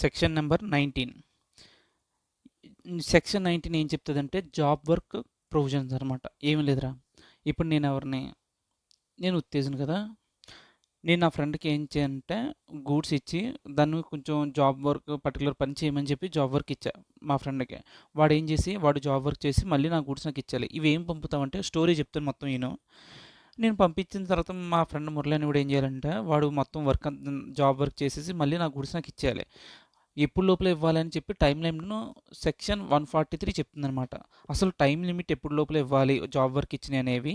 Section number 19. Section 19 ఏం చెప్తుందంటే job work provisions అనమాట. ఏమి లేదురా, ఇప్పుడు నేను ఉత్తేజను కదా, నేను నా ఫ్రెండ్కి ఏం చేయంటే గూడ్స్ ఇచ్చి దాన్ని కొంచెం జాబ్ వర్క్ పర్టికులర్ పని చేయమని చెప్పి జాబ్ వర్క్ ఇచ్చా మా ఫ్రెండ్కి. వాడు జాబ్ వర్క్ చేసి మళ్ళీ నా గూడ్స్ నాకు ఇచ్చాలి. ఇవి ఏం పంపుతామంటే స్టోరీ చెప్తాను మొత్తం నేను పంపించిన తర్వాత మా ఫ్రెండ్ మురళి అని కూడా ఏం చేయాలంటే వాడు మొత్తం జాబ్ వర్క్ చేసేసి మళ్ళీ నా గూడ్స్ నాకు ఇచ్చేయాలి. ఎప్పుడు లోపల ఇవ్వాలని చెప్పి టైం లిమిట్ను సెక్షన్ 143 చెప్తుందనమాట. అసలు టైం లిమిట్ ఎప్పుడు లోపల ఇవ్వాలి జాబ్ వర్క్ ఇచ్చినవి అనేవి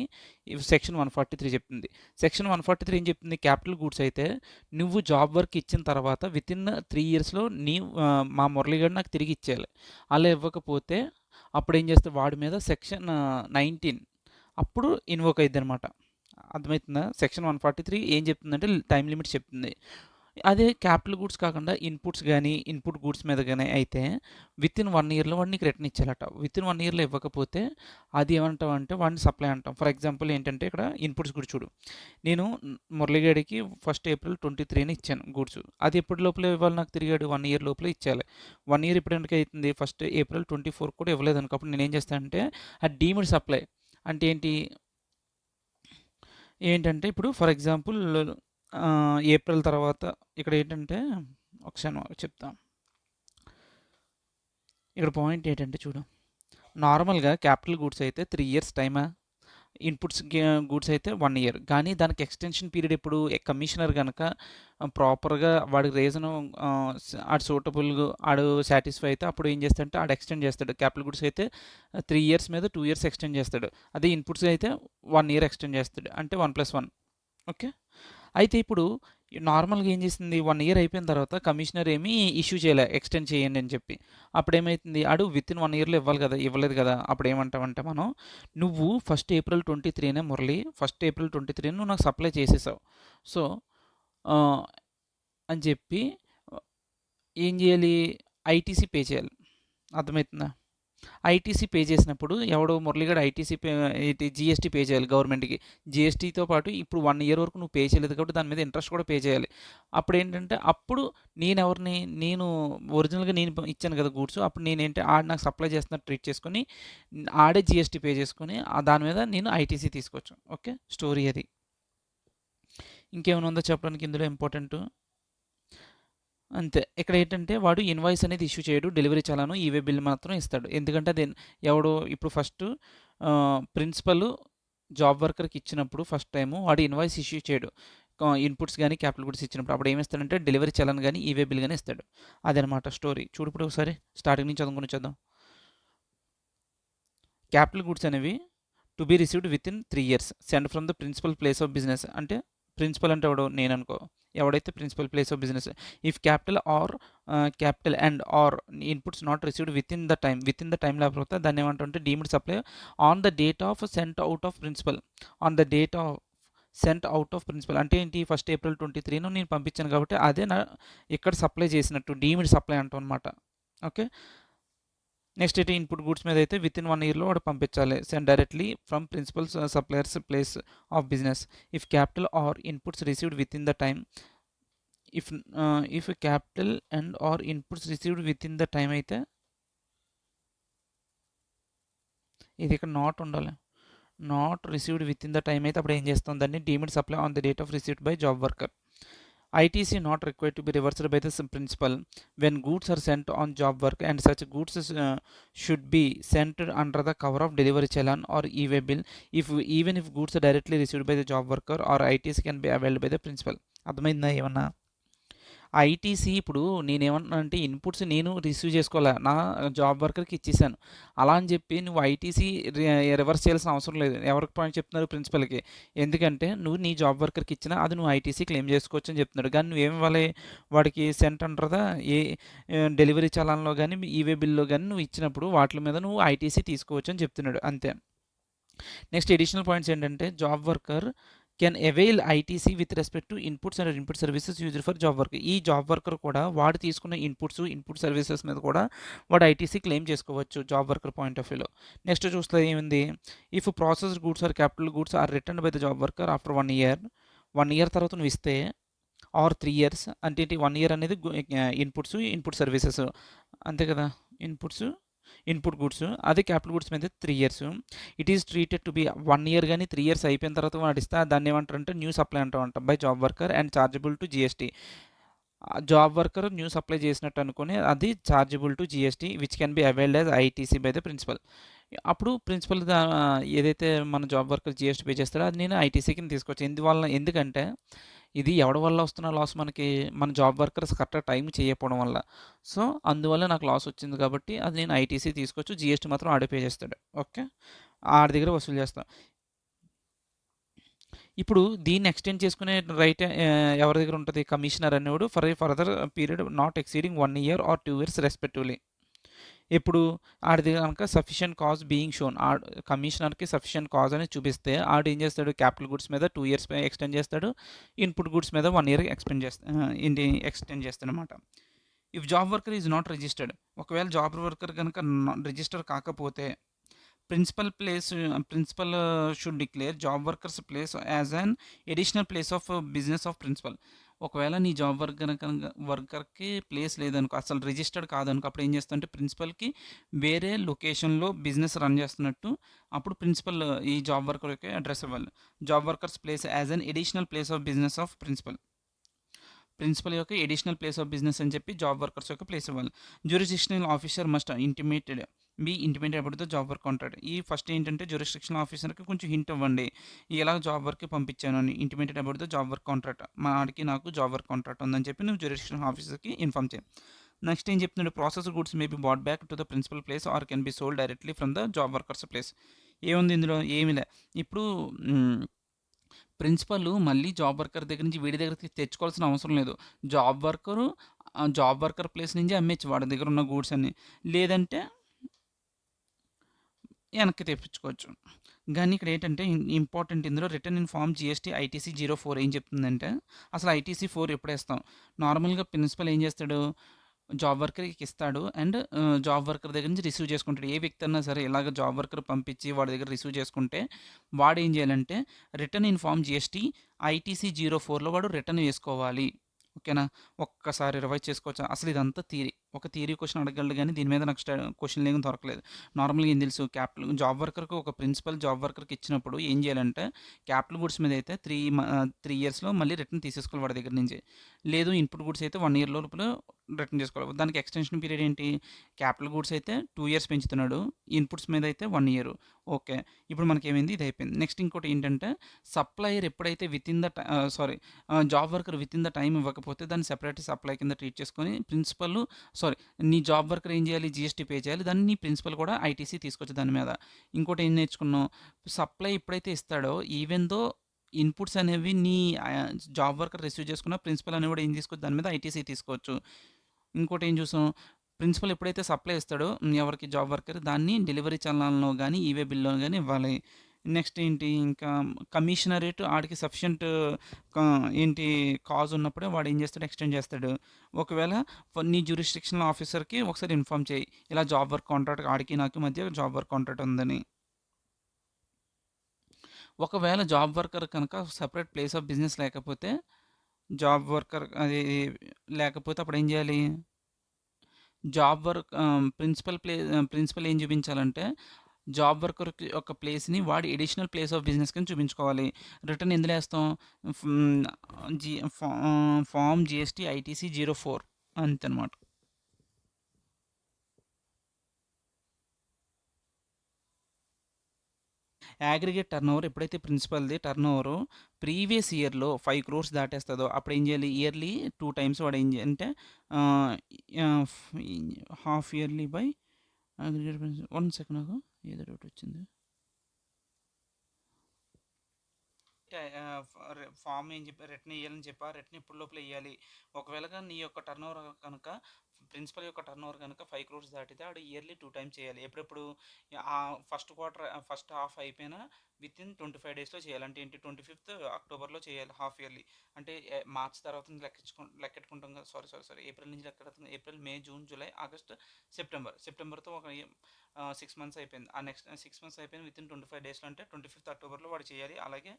సెక్షన్ 143 చెప్తుంది. సెక్షన్ 143 ఏం చెప్తుంది, క్యాపిటల్ గూడ్స్ అయితే నువ్వు జాబ్ వర్క్ ఇచ్చిన తర్వాత వితిన్ 3 ఇయర్స్లో మా మురళిగాడు నాకు తిరిగి ఇచ్చేయాలి. అలా ఇవ్వకపోతే అప్పుడు ఏం చేస్తే వాడి మీద సెక్షన్ 19 అప్పుడు ఇన్వోక్ అయ్యిద్ది అనమాట. అర్థమవుతుందా? సెక్షన్ 143 ఏం చెప్తుందంటే టైం లిమిట్ చెప్తుంది. అదే క్యాపిటల్ గూడ్స్ కాకుండా ఇన్పుట్ గూడ్స్ మీద కానీ అయితే వితిన్ 1 ఇయర్లో వాడు నీకు రిటర్న్ ఇచ్చేయాలట. వితిన్ 1 ఇయర్లో ఇవ్వకపోతే అది ఏమంటాం అంటే వాడిని సప్లై అంటాం. ఫర్ ఎగ్జాంపుల్ ఏంటంటే ఇక్కడ ఇన్పుట్స్ కూడా చూడు, నేను మురళిగాడికి 1 ఏప్రిల్ 23 ఇచ్చాను గూడ్స్. అది ఎప్పటి లోపల ఇవ్వాలి నాకు తిరిగాడు? 1 ఇయర్ లోపల ఇచ్చేయాలి. 1 ఇయర్ ఇప్పుడు ఎందుకు అవుతుంది? 1 ఏప్రిల్ 24 కూడా ఇవ్వలేదు అనుకో, అప్పుడు నేనేం చేస్తానంటే ఆ డీమ్డ్ సప్లై అంటే ఏంటంటే ఇప్పుడు ఫర్ ఎగ్జాంపుల్ ఏప్రిల్ తర్వాత ఇక్కడ ఏంటంటే ఒకసారి చెప్తా. ఇక్కడ పాయింట్ ఏంటంటే చూడు, నార్మల్గా క్యాపిటల్ గూడ్స్ అయితే 3 ఇయర్స్ టైమా, గూడ్స్ అయితే 1 ఇయర్. కానీ దానికి ఎక్స్టెన్షన్ పీరియడ్ ఎప్పుడు కమిషనర్ కనుక ప్రాపర్గా వాడికి రీజన్ ఆడు సూటబుల్గా ఆడు సాటిస్ఫై అయితే అప్పుడు ఏం చేస్తాడంటే ఆడు ఎక్స్టెండ్ చేస్తాడు. క్యాపిటల్ గూడ్స్ అయితే 3 ఇయర్స్ మీద 2 ఇయర్స్ ఎక్స్టెండ్ చేస్తాడు. అదే ఇన్పుట్స్ అయితే 1 ఇయర్ ఎక్స్టెండ్ చేస్తాడు, అంటే 1+1. ఓకే. అయితే ఇప్పుడు నార్మల్గా ఏం చేసింది, 1 ఇయర్ అయిపోయిన తర్వాత కమిషనర్ ఏమీ ఇష్యూ చేయలే ఎక్స్టెండ్ చేయండి అని చెప్పి. అప్పుడు ఏమవుతుంది, ఆడు వితిన్ 1 ఇయర్లో ఇవ్వాలి కదా, ఇవ్వలేదు కదా. అప్పుడు ఏమంటామంటే మనం, నువ్వు 1 ఏప్రిల్ 23 మురళి 1 ఏప్రిల్ 23 నువ్వు నాకు సప్లై చేసేసావు. సో అని చెప్పి ఏం చేయాలి, ఐటీసీ పే చేయాలి. అర్థమవుతుందా? ఐటీసీ పే చేసినప్పుడు ఎవడో మురళిగాడు జీఎస్టీ పే చేయాలి గవర్నమెంట్కి. జీఎస్టీతో పాటు ఇప్పుడు 1 ఇయర్ వరకు నువ్వు పే చేయలేదు కాబట్టి దాని మీద ఇంట్రెస్ట్ కూడా పే చేయాలి. అప్పుడు ఏంటంటే అప్పుడు నేను ఒరిజినల్గా నేను ఇచ్చాను కదా గూడ్స్, అప్పుడు ఆడు నాకు సప్లై చేస్తున్నట్టు ట్రీట్ చేసుకొని ఆడే జీఎస్టీ పే చేసుకొని దాని మీద నేను ఐటీసీ తీసుకోవచ్చు. ఓకే, స్టోరీ అది. ఇంకేమైనా ఉందో చెప్పడానికి ఇందులో ఇంపార్టెంట్? అంతే. ఇక్కడ ఏంటంటే వాడు ఇన్వాయిస్ అనేది ఇష్యూ చేయడు, డెలివరీ చలాను ఈవే బిల్ మాత్రం ఇస్తాడు. ఎందుకంటే అది ఇప్పుడు ఫస్ట్ ప్రిన్సిపల్ జాబ్ వర్కర్కి ఇచ్చినప్పుడు ఫస్ట్ టైము వాడు ఇన్వాయిస్ ఇష్యూ చేయడు. ఇన్పుట్స్ కానీ క్యాపిటల్ గుడ్స్ ఇచ్చినప్పుడు అప్పుడు ఏమి ఇస్తాడంటే డెలివరీ చలాన్ కానీ ఈవే బిల్ కానీ ఇస్తాడు. అదనమాట స్టోరీ. చూడు ఇప్పుడు ఒకసారి స్టార్టింగ్ నుంచి చదువుకొని వచ్చేద్దాం. క్యాపిటల్ గుడ్స్ అనేవి to be received within 3 years send from the principal place of business. అంటే ప్రిన్సిపల్ అంటే నేను అనుకో, ఎవడైతే principal place of business, if capital and or inputs not received within the time లేకపోతే దాన్ని ఏమంటుంటే deemed supply on the date of sent out of principal. అంటే ఏంటి, 1 ఏప్రిల్ 23 నేను పంపించాను కాబట్టి అదే ఇక్కడ సప్లై చేసినట్టు డీమ్డ్ సప్లై అంటాం అనమాట. ఓకే. నెక్స్ట్ అయితే ఇన్పుట్ గూడ్స్ మీద అయితే విత్ ఇన్ 1 ఇయర్లో వాడు పంపించాలి, send directly from principal suppliers place of business. If capital or inputs received within the time if capital and or inputs received within the time అయితే ఇది ఇక్కడ not ఉండాలి. Not received within the time అయితే అప్పుడు ఏం చేస్తాం, దాన్ని deemed supply on the date of received by job worker. ITC not required to be reversed by the principal when goods are sent on job work, and such goods should be sent under the cover of delivery challan or e-way bill even if goods are directly received by the job worker, or ITC can be availed by the principal. అర్థమైందా ఏమన్నా? ITC ఇప్పుడు నేనేమన్నా అంటే inputs నేను receive చేసుకోవాలా, నా job వర్కర్కి ఇచ్చేసాను. అలా అని చెప్పి నువ్వు ఐటీసీ రివర్స్ చేయాల్సిన అవసరం లేదు. ఎవరికి పాయింట్ చెప్తున్నారు? ప్రిన్సిపల్కి. ఎందుకంటే నువ్వు నీ జాబ్ వర్కర్కి ఇచ్చినా అది నువ్వు ఐటీసీ క్లెయిమ్ చేసుకోవచ్చు అని చెప్తున్నాడు. కానీ నువ్వేమి ఇవ్వాలి వాడికి, సెంట్ అంటారా డెలివరీ చలాన్లో కానీ ఈవే బిల్లో కానీ నువ్వు ఇచ్చినప్పుడు వాటి మీద నువ్వు ఐటీసీ తీసుకోవచ్చు అని చెప్తున్నాడు. అంతే. నెక్స్ట్ ఎడిషనల్ పాయింట్స్ ఏంటంటే job worker can avail ITC with respect to inputs and input services used for job work. ఈ జాబ్ వర్కర్ కూడా వాడు తీసుకున్న ఇన్పుట్ సర్వీసెస్ మీద కూడా వాడు ఐటీసీ క్లెయిమ్ చేసుకోవచ్చు జాబ్ వర్కర్ పాయింట్ ఆఫ్ వ్యూలో. నెక్స్ట్ చూస్తే ఏముంది, if processed goods or capital goods are return by the job worker after 1 year తర్వాత నువ్వు ఇస్తే ఆర్ 3 ఇయర్స్ అంటే ఏంటి 1 ఇయర్ అనేది ఇన్పుట్ సర్వీసెస్ అంతే కదా! Inputs, input goods. అదే క్యాపిటల్ గూడ్స్ మీద 3 years. It is treated to be 1 year గాని, 3 ఇయర్స్ అయిపోయిన తర్వాత వాడిస్తే దాన్నేమంటారంటే న్యూ సప్లై అంటామంట by job worker and chargeable to GST. Job worker new supply చేసినట్టు అనుకుని అది chargeable to GST which can be availed as ITC by the principal. అప్పుడు ప్రిన్సిపల్ ఏదైతే మన జాబ్ వర్కర్ జీఎస్టీ పే చేస్తాడో అది నేను ఐటీసీ కింద తీసుకోవచ్చు. ఎందుకంటే ఇది ఎవడి వల్ల వస్తున్న లాస్ మనకి మన జాబ్ వర్కర్స్ కరెక్ట్‌గా టైం చేయకపోవడం వల్ల. సో, అందువల్ల నాకు లాస్ వచ్చింది కాబట్టి అది నేను ఐటీసీ తీసుకోవచ్చు. జీఎస్టీ మాత్రం ఆడే పే చేస్తాడు. ఓకే. ఆడి దగ్గర వసూలు చేస్తాం. ఇప్పుడు దీన్ని ఎక్స్టెండ్ చేసుకునే రైట్ ఎవరి దగ్గర ఉంటది? కమిషనర్ అనేవాడు for a further period not exceeding 1 year or 2 years respectively. ఇప్పుడు ఆడిది గనక సఫిషియెంట్ కాజ్ బీయింగ్ షోన్ కమిషనర్‌కి సఫిషియెంట్ కాజ్ అని చూపిస్తే ఆడేం చేస్తాడు క్యాపిటల్ గూడ్స్ మీద 2 ఇయర్స్ ఎక్స్టెండ్ చేస్తాడు. ఇన్పుట్ గూడ్స్ మీద 1 ఇయర్ ఏంటి ఎక్స్టెండ్ చేస్తాడనమాట. If job worker is not registered, ఒకవేళ జాబ్ వర్కర్ గనక రిజిస్టర్ కాకపోతే principal should declare job workers place as an additional place of business of principal. ఒకవేళ నీ జాబ్ వర్కర్కి ప్లేస్ లేదనుకో, అసలు రిజిస్టర్డ్ కాదనుకో, అప్పుడు ఏం చేస్తా అంటే ప్రిన్సిపల్కి వేరే లొకేషన్లో బిజినెస్ రన్ చేస్తున్నట్టు అప్పుడు ప్రిన్సిపల్ ఈ జాబ్ వర్కర్కి అడ్రస్ ఇవ్వాలి. Job workers place as an additional place of business of principal. Principal యొక్క ఎడిషనల్ ప్లేస్ ఆఫ్ బిజినెస్ అని చెప్పి జాబ్ వర్కర్స్ యొక్క ప్లేస్ ఇవ్వాలి. Jurisdictional officer must intimated about the job work contract. ఈ first ఏంటంటే jurisdictional ఆఫీసర్కి కొంచెం హింట్ ఇవ్వండి, ఇలా జాబ్ వర్క్కి పంపించాను అని. Intimated about the job work contract, మా ఆడికి నాకు జాబ్ వర్క్ కాంట్రాక్ట్ ఉందని చెప్పి నువ్వు జ్యూరిస్డిక్షనల్ ఆఫీసర్కి ఇన్ఫామ్ చేయి. నెక్స్ట్ ఏం చెప్తున్నాడు, process goods may be bought back to the principal place or can be sold directly from the job workers place. ఏముంది ఇందులో? ఏమీ లే. ఇప్పుడు ప్రిన్సిపల్ మళ్ళీ జాబ్ వర్కర్ దగ్గర నుంచి వీడి దగ్గరికి తెచ్చుకోవాల్సిన అవసరం లేదు. జాబ్ వర్కర్ ప్లేస్ నుంచి అమ్మేచ్చు వాడి దగ్గర ఉన్న గూడ్స్ అన్ని. లేదంటే వెనక్కి తెప్పించుకోవచ్చు. కానీ ఇక్కడ ఏంటంటే ఇంపార్టెంట్ ఇందులో return in form GST ITC 04 ఏం చెప్తుందంటే అసలు ఐటీసీ 4 ఎప్పుడు వేస్తాం? నార్మల్గా ప్రిన్సిపల్ ఏం చేస్తాడు, జాబ్ వర్కర్కి ఇస్తాడు అండ్ జాబ్ వర్కర్ దగ్గర నుంచి రిసీవ్ చేసుకుంటాడు. ఏ వ్యక్తి అన్నా సరే ఇలాగ జాబ్ వర్కర్ పంపించి వాడి దగ్గర రిసీవ్ చేసుకుంటే వాడు ఏం చేయాలంటే return in form GST ITC 04లో వాడు రిటర్న్ వేసుకోవాలి. ఓకేనా? ఒక్కసారి రివైజ్ చేసుకోవచ్చు. అసలు ఇదంతా థియరీ. ఒక థియరీ క్వశ్చన్ అడగలడు కానీ దీని మీద నాకు క్వశ్చన్లు ఏమి దొరకలేదు. నార్మల్గా ఏం తెలుసు, జాబ్ వర్కర్కి ఒక ప్రిన్సిపల్ జాబ్ వర్కర్కి ఇచ్చినప్పుడు ఏం చేయాలంటే క్యాపిటల్ గుడ్స్ మీద అయితే 3 ఇయర్స్లో మళ్ళీ రిటర్న్ తీసేసుకోవాలి వాడి దగ్గర నుంచి. లేదు ఇన్పుట్ గుడ్స్ అయితే 1 ఇయర్ లోపల రిటర్న్ చేసుకోవాలి. దానికి ఎక్స్టెన్షన్ పీరియడ్ ఏంటి, క్యాపిటల్ గూడ్స్ అయితే 2 ఇయర్స్ పెంచుతున్నాడు, ఇన్పుట్స్ మీద అయితే 1 ఇయర్. ఓకే. ఇప్పుడు మనకేమైంది, ఇది అయిపోయింది. నెక్స్ట్ ఇంకోటి ఏంటంటే సప్లయర్ ఎప్పుడైతే job worker with in the time ఇవ్వకపోతే దాన్ని సెపరేట్ సప్లై కింద ట్రీట్ చేసుకొని సారీ నీ జాబ్ వర్కర్ ఏం చేయాలి, జీఎస్టీ పే చేయాలి. దాన్ని నీ ప్రిన్సిపల్ కూడా ఐటీసీ తీసుకోవచ్చు దాని మీద. ఇంకోటి ఏం నేర్చుకున్నాం, సప్లై ఎప్పుడైతే ఇస్తాడో ఈవెన్ దో ఇన్పుట్స్ అనేవి నీ జాబ్ వర్కర్ రిసీవ్ చేసుకున్న ప్రిన్సిపల్ అనేవి కూడా ఏం తీసుకోవచ్చు దాని మీద ఐటీసీ తీసుకోవచ్చు. ఇంకోటి ఏం చూసాం, ప్రిన్సిపల్ ఎప్పుడైతే సప్లై ఇస్తాడో ఎవరికి జాబ్ వర్కర్ దాన్ని డెలివరీ చలనాల్లో కానీ ఈవే బిల్లో కానీ ఇవ్వాలి. నెక్స్ట్ ఏంటి, ఇంకా కమిషనరేట్ ఆడికి సఫిషియంట్ ఏంటి కాజ్ ఉన్నప్పుడే వాడు ఏం చేస్తాడు, ఎక్స్టెండ్ చేస్తాడు. ఒకవేళ నీ జ్యూరిస్డిక్షనల్ ఆఫీసర్కి ఒకసారి ఇన్ఫామ్ చేయి, ఇలా జాబ్ వర్క్ కాంట్రాక్ట్ ఆడికి నాకు మధ్య జాబ్ వర్క్ కాంట్రాక్ట్ ఉందని. ఒకవేళ జాబ్ వర్కర్ కనుక సపరేట్ ప్లేస్ ఆఫ్ బిజినెస్ లేకపోతే జాబ్ వర్కర్ అది లేకపోతే అప్పుడు ఏం చేయాలి, ప్రిన్సిపల్ ఏం చూపించాలంటే జాబ్ వర్కర్కి ఒక ప్లేస్ని వాడి ఎడిషనల్ ప్లేస్ ఆఫ్ బిజినెస్ కింద చూపించుకోవాలి. రిటర్న్ ఎందులో వేస్తాం, ఫామ్ జిఎస్టీ ఐటీసీ 04 అంతనమాట. అగ్రిగేట్ టర్నోవర్ ఎప్పుడైతే ప్రిన్సిపల్‌ది టర్నోవరు ప్రీవియస్ ఇయర్‌లో 5 క్రోర్స్ దాటేస్తదో అప్పుడు ఏం చేయాలి, ఇయర్లీ 2 టైమ్స్ వాడు ఏం అంటే ఆహ్, ఆహ్, half yearly by aggregate one second నాకు ఏదో డౌట్ వచ్చింది. ఫామ్ ఏం చెప్పి రిటర్న్ ఇవ్వాలని చెప్పా, రిటర్న్ ఇప్పుడు లోపల ఇవ్వాలి. ఒకవేళ నీ యొక్క టర్న్ ఓవర్ కనుక ప్రిన్సిపల్ యొక్క టర్న్ ఓవర్ కనుక 5 క్రోర్స్ దాటితే ఆడు ఇయర్లీ 2 టైమ్స్ చేయాలి. ఎప్పుడెప్పుడు ఆ ఫస్ట్ హాఫ్ అయిపోయినా విత్ ఇన్ 25 డేస్లో చేయాలి. అంటే ఏంటి, 25th అక్టోబర్లో చేయాలి హాఫ్ ఇయర్లీ. అంటే మార్చ్ తర్వాత నుంచి లెక్కెట్టుకుంటాం కదా, సారీ ఏప్రిల్ నుంచి లెక్కెడుతుంది. ఏప్రిల్, మే, జూన్, జూలై, ఆగస్ట్, సెప్టెంబర్తో ఒక 6 మంత్స్ అయిపోయింది. ఆ నెక్స్ట్ 6 మంత్స్ అయిపోయింది వితిన్ 25 డేస్‌లో అంటే 25థ్ అక్టోబర్‌లో వాడు చేయాలి. అలాగే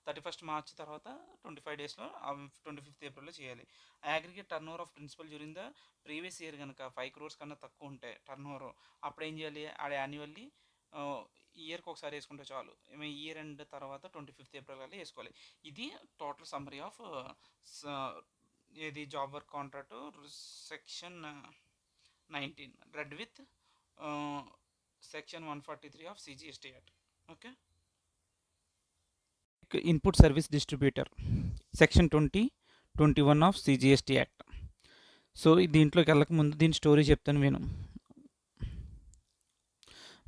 31st మార్చ్ తర్వాత 25 డేస్‌లో 25థ్ ఏప్రిల్‌లో చేయాలి. Aggregate turnover of principal during the previous year గనక 5 క్రోర్స్ కన్నా తక్కువ ఉంటే టర్నోవర్ అప్పుడు ఏం చేయాలి? ఆడు యాన్యువల్లీ ఇయర్‌కి ఒకసారి ఏసుకుంటే చాలు. ఇయర్ ఎండ్ తర్వాత 25థ్ ఏప్రిల్ కల్లా ఏసుకోవాలి. ఇది టోటల్ సమ్మరీ ఆఫ్ స ఏది job work contract section 19 red with section 143 of CGST act. Okay. Input service distributor section 21 of CGST act. So దీంట్లోకి వెళ్ళక ముందు దీని స్టోరీ చెప్తాను విను.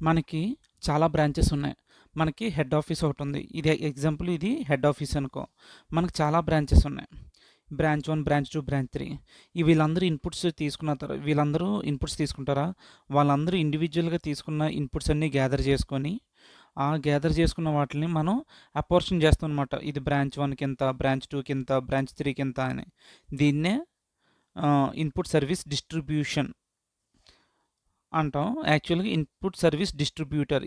మనకి చాలా బ్రాంచెస్ ఉన్నాయి. మనకి హెడ్ ఆఫీస్ ఒకటి ఉంది. ఇది ఎగ్జాంపుల్, ఇది హెడ్ ఆఫీస్ అనుకో. మనకు చాలా బ్రాంచెస్ ఉన్నాయి. Branch 1, branch 2, branch 3. వీళ్ళందరూ ఇన్పుట్స్ తీసుకున్న తర్వాత వీళ్ళందరూ ఇన్పుట్స్ తీసుకుంటారా? వాళ్ళందరూ ఇండివిజువల్గా తీసుకున్న ఇన్పుట్స్ అన్నీ గ్యాదర్ చేసుకొని ఆ గ్యాదర్ చేసుకున్న వాటిని మనం అపోర్షన్ చేస్తాం అనమాట. ఇది బ్రాంచ్ 1కి ఎంత, బ్రాంచ్ 2కి ఎంత, బ్రాంచ్ 3కి ఎంత అని. దీన్నే ఇన్పుట్ సర్వీస్ డిస్ట్రిబ్యూషన్ అంటాం. యాక్చువల్గా ఇన్పుట్ సర్వీస్ డిస్ట్రిబ్యూటర్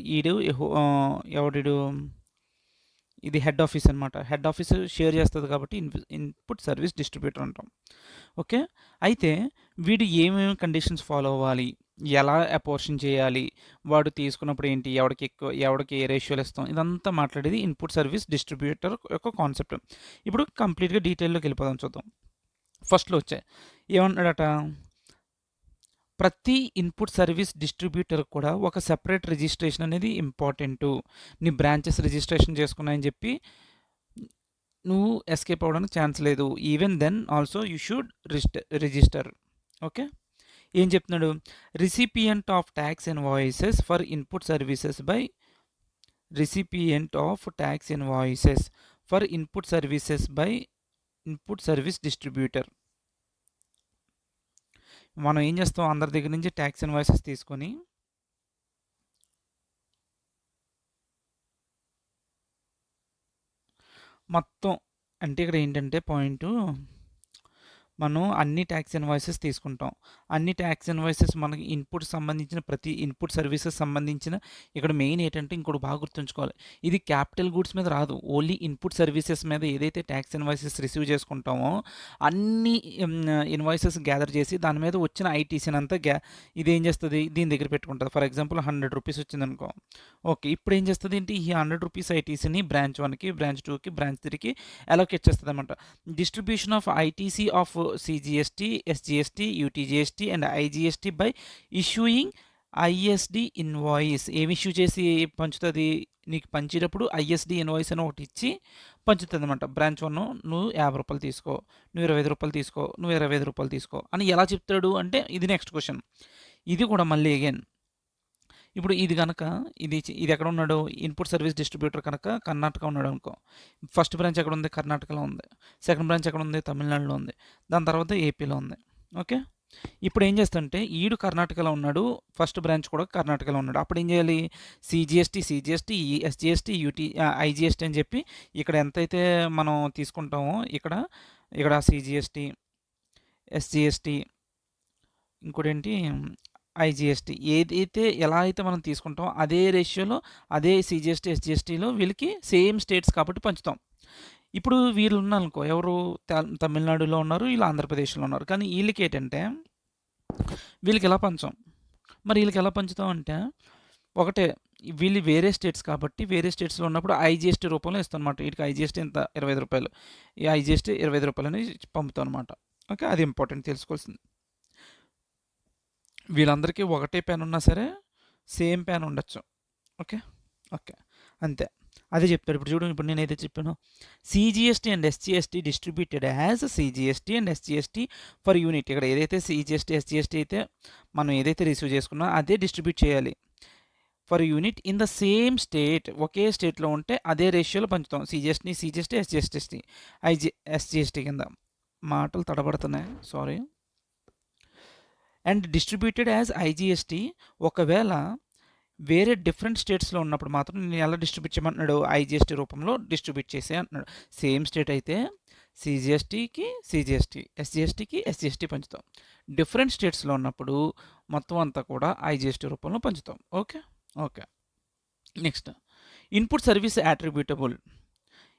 ఎవడు ఇది హెడ్ ఆఫీస్ అనమాట. హెడ్ ఆఫీస్ షేర్ చేస్తుంది కాబట్టి ఇన్పుట్ సర్వీస్ డిస్ట్రిబ్యూటర్ అంటాం. ఓకే. అయితే వీడు ఏమేమి కండిషన్స్ ఫాలో అవ్వాలి, ఎలా అపోర్షన్ చేయాలి, వాడు తీసుకున్నప్పుడు ఏంటి, ఎవరికి ఎక్కువ ఎవరికి ఏ రేషియోలు ఇస్తాం, ఇదంతా మాట్లాడేది ఇన్పుట్ సర్వీస్ డిస్ట్రిబ్యూటర్ యొక్క కాన్సెప్ట్. ఇప్పుడు కంప్లీట్గా డీటెయిల్లోకి వెళ్ళిపోదాం, చూద్దాం. ఫస్ట్లో వచ్చాయి ఏమన్నాడట, ప్రతి ఇన్పుట్ సర్వీస్ డిస్ట్రిబ్యూటర్ కూడా ఒక సెపరేట్ రిజిస్ట్రేషన్ అనేది ఇంపార్టెంటు. నీ బ్రాంచెస్ రిజిస్ట్రేషన్ చేసుకున్నాయని చెప్పి నువ్వు ఎస్కేప్ అవ్వడానికి ఛాన్స్ లేదు. Even then also you should register. Okay. ఏం చెప్తున్నాడు, recipient of tax invoices for input services by recipient of tax invoices for input services by input service distributor. మనం ఏం చేస్తాం, అందరి దగ్గర నుంచి ట్యాక్స్ ఇన్వాయిసెస్ తీసుకొని మొత్తం, అంటే ఇక్కడ ఏంటంటే పాయింట్, మనం అన్ని ట్యాక్స్ ఇన్వాయిసెస్ తీసుకుంటాం. అన్ని ట్యాక్స్ ఇన్వాయిసెస్ మనకి ఇన్పుట్ సంబంధించిన ప్రతి ఇన్పుట్ సర్వీసెస్ సంబంధించిన, ఇక్కడ మెయిన్ ఏంటంటే ఇంకోటి బాగా గుర్తుంచుకోవాలి, ఇది క్యాపిటల్ గూడ్స్ మీద రాదు. ఓన్లీ ఇన్పుట్ సర్వీసెస్ మీద ఏదైతే ట్యాక్స్ ఇన్వాయిసెస్ రిసీవ్ చేసుకుంటామో అన్ని ఇన్వాయిసెస్ గ్యాదర్ చేసి దాని మీద వచ్చిన ఐటీసీని అంతా ఇది ఏం చేస్తుంది, దీని దగ్గర పెట్టుకుంటుంది. ఫర్ ఎగ్జాంపుల్ 100 రూపీస్ వచ్చిందనుకో. ఓకే. ఇప్పుడు ఏం చేస్తుంది ఏంటి, ఈ 100 రూపీస్ ఐటీసీని బ్రాంచ్ 1కి, బ్రాంచ్ 2కి, బ్రాంచ్ 3కి అలోకేట్ చేస్తుంది అనమాట. Distribution of ITC of CGST, SGST, UTGST and IGST by issuing ISD invoice. ఏమి ఇష్యూ చేసి పంచుతుంది, నీకు పంచేటప్పుడు ISD ఇన్వాయిస్ అని ఒకటి ఇచ్చి పంచుతుంది అనమాట. బ్రాంచ్ 1 నువ్వు 50 రూపాయలు తీసుకో, నువ్వు 25 రూపాయలు తీసుకో, నువ్వు 25 రూపాయలు తీసుకో అని ఎలా చెప్తాడు అంటే, ఇది నెక్స్ట్ క్వశ్చన్. ఇది కూడా మళ్ళీ అగైన్, ఇప్పుడు ఇది కనుక ఇది ఎక్కడ ఉన్నాడు, ఇన్పుట్ సర్వీస్ డిస్ట్రిబ్యూటర్ కనుక కర్ణాటక ఉన్నాడు అనుకో. ఫస్ట్ బ్రాంచ్ ఎక్కడ ఉంది, కర్ణాటకలో ఉంది. సెకండ్ బ్రాంచ్ ఎక్కడ ఉంది, తమిళనాడులో ఉంది. దాని తర్వాత ఏపీలో ఉంది. ఓకే. ఇప్పుడు ఏం చేస్తుంటే, ఈడు కర్ణాటకలో ఉన్నాడు, ఫస్ట్ బ్రాంచ్ కూడా కర్ణాటకలో ఉన్నాడు. అప్పుడు ఏం చేయాలి, CGST, SGST, IGST అని చెప్పి ఇక్కడ ఎంతైతే మనం తీసుకుంటామో ఇక్కడ CGST, SGST, ఇంకోటి ఏంటి IGST, ఏదైతే ఎలా అయితే మనం తీసుకుంటామో అదే రేషియోలో అదే CGST, SGSTలో వీళ్ళకి సేమ్ స్టేట్స్ కాబట్టి పంచుతాం. ఇప్పుడు వీళ్ళు ఉన్నారనుకో, ఎవరు తమిళనాడులో ఉన్నారు, వీళ్ళు ఆంధ్రప్రదేశ్లో ఉన్నారు. కానీ వీళ్ళకి ఏంటంటే వీళ్ళకి ఎలా పంచాం, మరి వీళ్ళకి ఎలా పంచుతాం అంటే ఒకటే, వీళ్ళు వేరే స్టేట్స్ కాబట్టి వేరే స్టేట్స్లో ఉన్నప్పుడు IGST రూపంలో ఇస్తాం అనమాట. వీటికి IGST ఎంత 25 రూపాయలు, ఈ IGST 25 రూపాయలు అని పంపుతాం అనమాట. ఓకే. అది ఇంపార్టెంట్ తెలుసుకోవాల్సింది. వీళ్ళందరికీ ఒకటే ప్యాన్ ఉన్నా సరే సేమ్ ప్యాన్ ఉండొచ్చు. ఓకే. ఓకే. అంతే, అదే చెప్తాడు. ఇప్పుడు చూడు, ఇప్పుడు నేను ఏదైతే చెప్పాను, CGST and SGST distributed as CGST and SGST for unit. ఇక్కడ ఏదైతే CGST, SGST అయితే మనం ఏదైతే రిసీవ్ చేసుకున్నా అదే డిస్ట్రిబ్యూట్ చేయాలి for unit in the same state. ఒకే స్టేట్లో ఉంటే అదే రేషియోలో పంచుతాం. CGST, SGST, SGST కింద. మాటలు తడబడుతున్నాయి, sorry. And distributed as IGST, ఒకవేళ వేరే డిఫరెంట్ స్టేట్స్లో ఉన్నప్పుడు మాత్రం నేను ఎలా డిస్ట్రిబ్యూట్ చేయమంటున్నాడు, IGST రూపంలో డిస్ట్రిబ్యూట్ చేసే అంటున్నాడు. సేమ్ స్టేట్ అయితే సిజిఎస్టీ, ఎస్జిఎస్టీకి ఎస్జిఎస్టీ పంచుతాం. డిఫరెంట్ స్టేట్స్లో ఉన్నప్పుడు మొత్తం అంతా కూడా ఐజిఎస్టీ రూపంలో పంచుతాం. Okay. Okay. Next, input service attributable.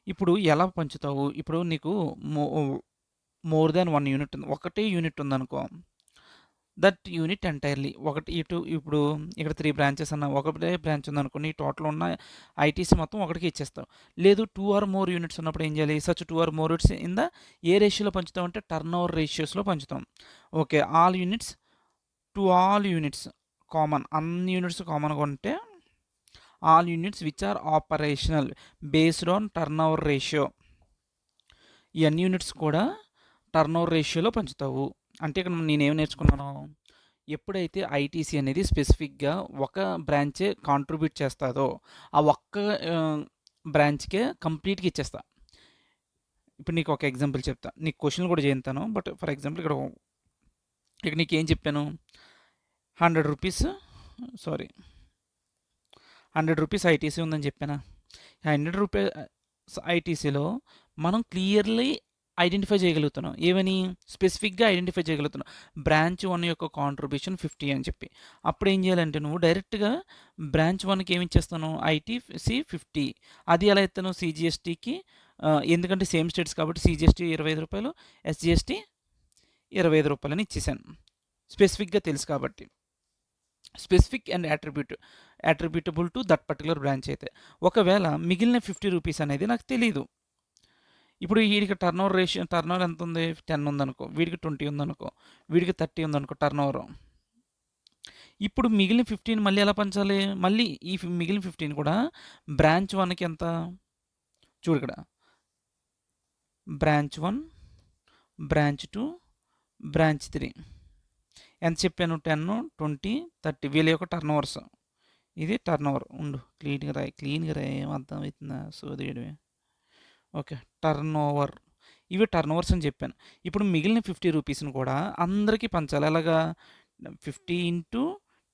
ఇప్పుడు ఎలా పంచుతావు? ఇప్పుడు నీకు మోర్ దాన్ 1 యూనిట్ ఉంది, ఒకటే యూనిట్ ఉందనుకో, దట్ యూనిట్ ఎంటైర్లీ ఒకటి ఇప్పుడు ఇక్కడ 3 బ్రాంచెస్ అన్న ఒకటే బ్రాంచ్ ఉందనుకో, నీ టోటల్ ఉన్న ఐటీసీ మొత్తం ఒకటికి ఇచ్చేస్తావు. లేదు 2 ఆర్ మోర్ యూనిట్స్ ఉన్నప్పుడు ఏం చేయాలి? Such 2 or more units in the a రేషియోలో పంచుతాం అంటే టర్న్ ఓవర్ రేషియోస్లో పంచుతాం. Okay. All units to all units common, అన్ని యూనిట్స్ కామన్గా ఉంటే all units which are operational based on turnover ratio, ఈ అన్ని యూనిట్స్ కూడా టర్న్ ఓవర్ రేషియోలో పంచుతావు. అంటే ఇక్కడ నేనేం నేర్చుకున్నాను? ఎప్పుడైతే ఐటీసీ అనేది స్పెసిఫిక్గా ఒక బ్రాంచే కాంట్రిబ్యూట్ చేస్తుందో ఆ ఒక్క బ్రాంచ్కే కంప్లీట్గా ఇచ్చేస్తా. ఇప్పుడు నీకు ఒక ఎగ్జాంపుల్ చెప్తా, నీకు క్వశ్చన్ కూడా చేస్తాను. బట్ ఫర్ ఎగ్జాంపుల్ ఇక్కడ నీకు ఏం చెప్పాను? 100 రూపీస్, సారీ 100 రూపీస్ ఐటీసీ ఉందని చెప్పానా? 100 రూపీస్ ఐటీసీలో మనం క్లియర్లీ ఐడెంటిఫై చేయగలుగుతున్నాం. ఏమని? స్పెసిఫిక్గా ఐడెంటిఫై చేయగలుగుతున్నాం. బ్రాంచ్ 1 యొక్క కాంట్రిబ్యూషన్ 50 అని చెప్పి. అప్పుడు ఏం చేయాలంటే నువ్వు డైరెక్ట్గా బ్రాంచ్ 1కి ఏమి ఇచ్చేస్తాను? ఐటీసీ 50. అది ఎలా ఇస్తాను? సిజిఎస్టీకి, ఎందుకంటే సేమ్ స్టేట్స్ కాబట్టి సిజిఎస్టీ 25 రూపాయలు, ఎస్జిఎస్టీ 25 రూపాయలని ఇచ్చేసాను. స్పెసిఫిక్గా తెలుసు కాబట్టి. Specific and attributable to that particular branch అయితే. ఒకవేళ మిగిలిన 50 రూపీస్ అనేది నాకు తెలీదు. ఇప్పుడు వీడికి turn over ratio, turn over ఎంత ఉంది? 10 ఉందనుకో, వీడికి 20 ఉందనుకో, వీడికి 30 ఉందనుకో టర్న్ ఓవర్. ఇప్పుడు మిగిలిన 15 మళ్ళీ ఎలా పంచాలి? మళ్ళీ ఈ మిగిలిన 15 కూడా బ్రాంచ్ 1కి ఎంత? చూడు ఇక్కడ, బ్రాంచ్ 1, బ్రాంచ్ 2, బ్రాంచ్ 3 ఎంత చెప్పాను? 10, 20, 30 వీళ్ళ యొక్క టర్న్ ఓవర్స్. ఇది టర్న్ ఓవర్. ఉండు, క్లీన్గా రాయి, ఏం అర్థం అవుతుందా సోదేయడమే. ఓకే, టర్న్ ఓవర్, ఇవి టర్న్ ఓవర్స్ అని చెప్పాను. ఇప్పుడు మిగిలిన 50 రూపీస్ని కూడా అందరికీ పంచాలి. అలాగా 50 ఇంటూ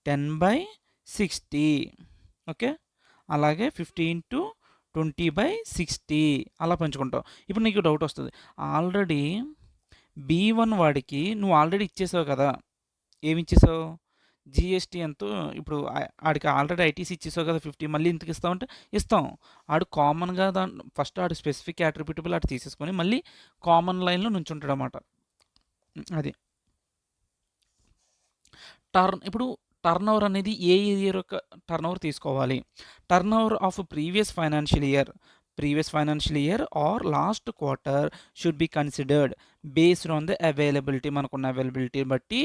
10/60. ఓకే, అలాగే 50 ఇంటూ 20/60 అలా పంచుకుంటావు. ఇప్పుడు నీకు డౌట్ వస్తుంది, ఆల్రెడీ B1 వాడికి నువ్వు ఆల్రెడీ ఇచ్చేసావు కదా. ఏమి ఇచ్చేసావు? జిఎస్టీ ఎంతో, ఇప్పుడు ఆడికి ఆల్రెడీ ఐటీసీ ఇచ్చేసావు కదా 50, మళ్ళీ ఇంతకు ఇస్తామంటే ఇస్తాం. ఆడు కామన్గా ఫస్ట్ ఆడు స్పెసిఫిక్ అట్రిబ్యూటబుల్ ఆడు తీసేసుకొని మళ్ళీ కామన్ లైన్లో నుంచుంటాడు అన్నమాట. అది ఇప్పుడు టర్న్ ఓవర్ అనేది ఏ ఇయర్ యొక్క టర్న్ ఓవర్ తీసుకోవాలి? Turn over of previous financial year are last quarter should be considered based on the availability. మనకున్న అవైలబిలిటీ బట్టి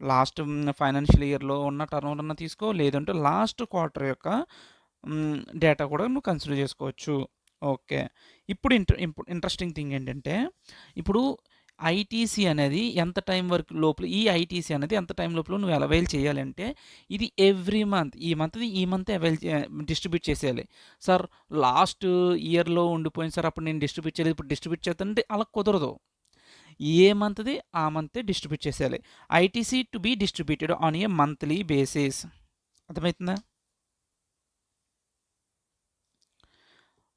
లాస్ట్ ఫైనాన్షియల్ ఇయర్లో ఉన్న టర్న్ ఓవర్ అన్న తీసుకో, లేదంటే లాస్ట్ క్వార్టర్ యొక్క డేటా కూడా నువ్వు కన్సిడర్ చేసుకోవచ్చు. ఓకే, ఇప్పుడు ఇంట్రెస్టింగ్ థింగ్ ఏంటంటే, ఇప్పుడు ఐటీసీ అనేది ఎంత టైం వరకు లోపల, ఈ ఐటీసీ అనేది ఎంత టైం లోపల నువ్వు అవైల్ చేయాలంటే, ఇది ఎవ్రీ మంత్, ఈ మంత్ అవైల్ డిస్ట్రిబ్యూట్ చేసేయాలి. సార్ లాస్ట్ ఇయర్లో ఉండిపోయింది సార్, అప్పుడు నేను డిస్ట్రిబ్యూట్ చేయలేదు, ఇప్పుడు డిస్ట్రిబ్యూట్ చేస్తానంటే అలా కుదరదు. ఏ మంత్ది ఆ మంతే డిస్ట్రిబ్యూట్ చేసేయాలి. ITC to be distributed on a monthly basis. అర్థమవుతుందా?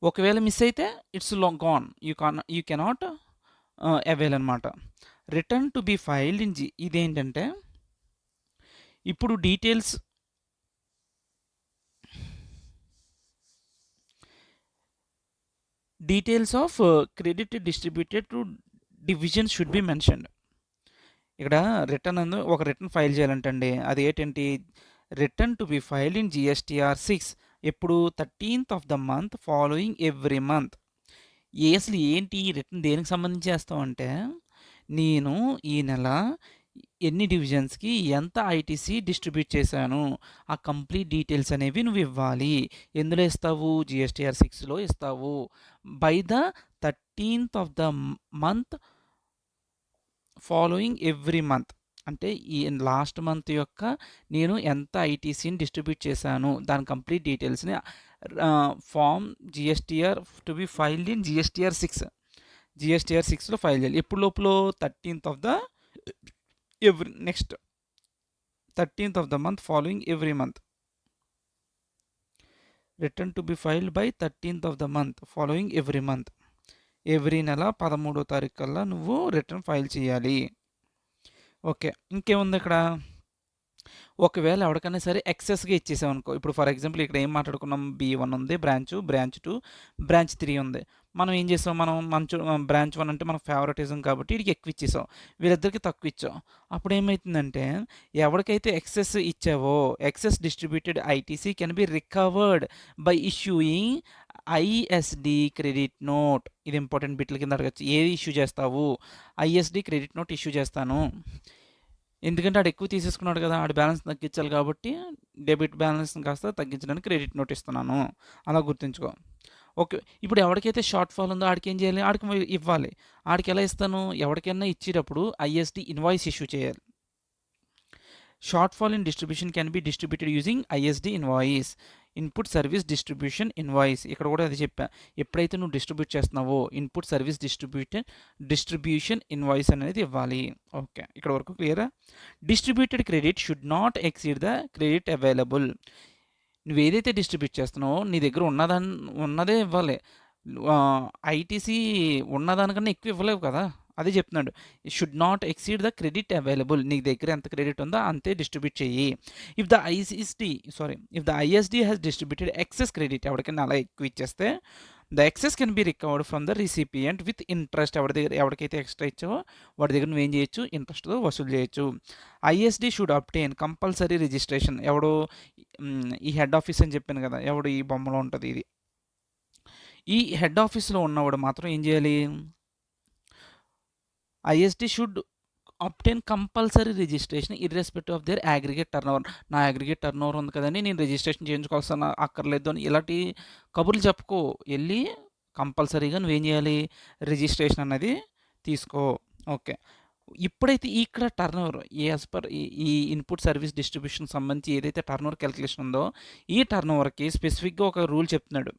ఒకవేళ మిస్ అయితే it's gone, you cannot avail అనమాట. Return to be filed in ఇదేంటంటే, ఇప్పుడు details of credit distributed to division should be mentioned. ఇక్కడ రిటర్న్ ఒక రిటర్న్ ఫైల్ చేయాలంటండి. అది ఏంటంటే, return to be filed in GSTR 6 ఎప్పుడు 13th of the month following every month. అసలు ఏంటి ఈ రిటర్న్ దేనికి సంబంధించి చేస్తామంటే, నేను ఈ నెల ఎన్ని డివిజన్స్కి ఎంత ఐటీసీ డిస్ట్రిబ్యూట్ చేశాను, ఆ కంప్లీట్ డీటెయిల్స్ అనేవి నువ్వు ఇవ్వాలి. ఎందులో ఇస్తావు? జిఎస్టీఆర్ 6లో ఇస్తావు. By the 13th of the month following every month. అంటే ఈ లాస్ట్ మంత్ యొక్క నేను ఎంత ఐటీసీని డిస్ట్రిబ్యూట్ చేశాను, దాని కంప్లీట్ డీటెయిల్స్ని form GSTR to be filed in GSTR 6లో ఫైల్ చేయాలి. ఎప్పుడు లోపల? 13th of the next 13th of the month following every month. Return to be filed by 13th of the month following every month. Every నెల 13వ తారీఖు కల్లా నువ్వు return file చేయాలి. ఓకే. ఇంకేముంది ఇక్కడ? ఒకవేళ ఎవరికైనా సరే ఎక్సెస్‌గా ఇచ్చేసామనుకో, ఇప్పుడు ఫర్ ఎగ్జాంపుల్ ఇక్కడ ఏం మాట్లాడుకున్నాం, B1 ఉంది, బ్రాంచ్ 2, బ్రాంచ్ 3 ఉంది. మనం ఏం చేసాం, బ్రాంచ్ 1 అంటే మన ఫేవరెటిజం కాబట్టి ఈడికి ఎక్కువ ఇచ్చేసాం. వీళ్ళిద్దరికి తక్కువ ఇచ్చాం. అప్పుడు ఏమైతుందంటే ఎవరికైతే ఎక్సెస్ ఇచ్చావో excess distributed ITC can be recovered by issuing ISD credit note. ఇది ఇంపార్టెంట్ బిట్ల కింద అడగచ్చు. ఏది ఇష్యూ చేస్తావు? ఐఎస్డి క్రెడిట్ నోట్ ఇష్యూ చేస్తాను. ఎందుకంటే ఆడు ఎక్కువ తీసేసుకున్నాడు కదా, ఆడు బ్యాలెన్స్ తగ్గించాలి కాబట్టి డెబిట్ బ్యాలెన్స్ కాస్త తగ్గించడానికి క్రెడిట్ నోట్ ఇస్తున్నాను. అలా గుర్తుంచుకో. ఓకే. ఇప్పుడు ఎవరికైతే షార్ట్ ఫాల్ ఉందో ఆడికి ఏం చేయాలి? ఆడికి ఇవ్వాలి. ఆడికి ఎలా ఇస్తాను? ఎవరికైనా ఇచ్చేటప్పుడు ఐఎస్డి ఇన్వాయిస్ ఇష్యూ చేయాలి. Short fall in distribution can be distributed using ISD invoice, input service distribution invoice. ఇక్కడ కూడా అది చెప్పా. ఎప్పుడైతే నువ్వు డిస్ట్రిబ్యూట్ చేస్తున్నావో ఇన్పుట్ సర్వీస్ డిస్ట్రిబ్యూషన్ ఇన్వాయిస్ అనేది ఇవ్వాలి. ఓకే, ఇక్కడ వరకు క్లియరా? Distributed credit should not exceed the credit available. నువ్వు ఏదైతే డిస్ట్రిబ్యూట్ చేస్తున్నావో నీ దగ్గర ఉన్నదే ఇవ్వాలి. ఐటీసీ ఉన్నదానికన్నా ఎక్కువ ఇవ్వలేవు కదా, అదే చెప్తున్నాడు. Should not exceed the credit available. నీ దగ్గర ఎంత క్రెడిట్ ఉందో అంతే డిస్ట్రిబ్యూట్ చెయ్యి. If the ISD has distributed excess credit, ఎవరికైనా అలా ఎక్కువ ఇచ్చేస్తే the excess can be recovered from the recipient with interest. ఎవరికైతే ఎక్స్ట్రా ఇచ్చావో వాడి దగ్గర నువ్వేం చేయొచ్చు? ఇంట్రెస్ట్తో వసూలు చేయొచ్చు. ISD should obtain compulsory registration. ఎవడు? ఈ హెడ్ ఆఫీస్ అని చెప్పాను కదా, ఎవడు? ఈ బొమ్మలో ఉంటుంది ఇది. ఈ హెడ్ ఆఫీస్లో ఉన్నవాడు మాత్రం ఏం చేయాలి? ISD should obtain compulsory registration irrespective of their aggregate turnover. నా అగ్రిగేట్ టర్నోవర్ ఉంది కదండి, నేను రిజిస్ట్రేషన్ చేయించుకోవాల్సిన అక్కర్లేదు అని ఇలాంటి కబుర్లు చెప్పుకో. వెళ్ళి కంపల్సరీగా నువ్వేం చేయాలి? రిజిస్ట్రేషన్ అనేది తీసుకో. ఓకే. ఇప్పుడైతే ఇక్కడ టర్నోవర్ యాజ్ పర్ ఈ ఇన్పుట్ సర్వీస్ డిస్ట్రిబ్యూషన్ సంబంధించి ఏదైతే టర్నోవర్ క్యాలిక్యులేషన్ ఉందో ఈ టర్నోవర్కి స్పెసిఫిక్గా ఒక రూల్ చెప్తున్నాడు.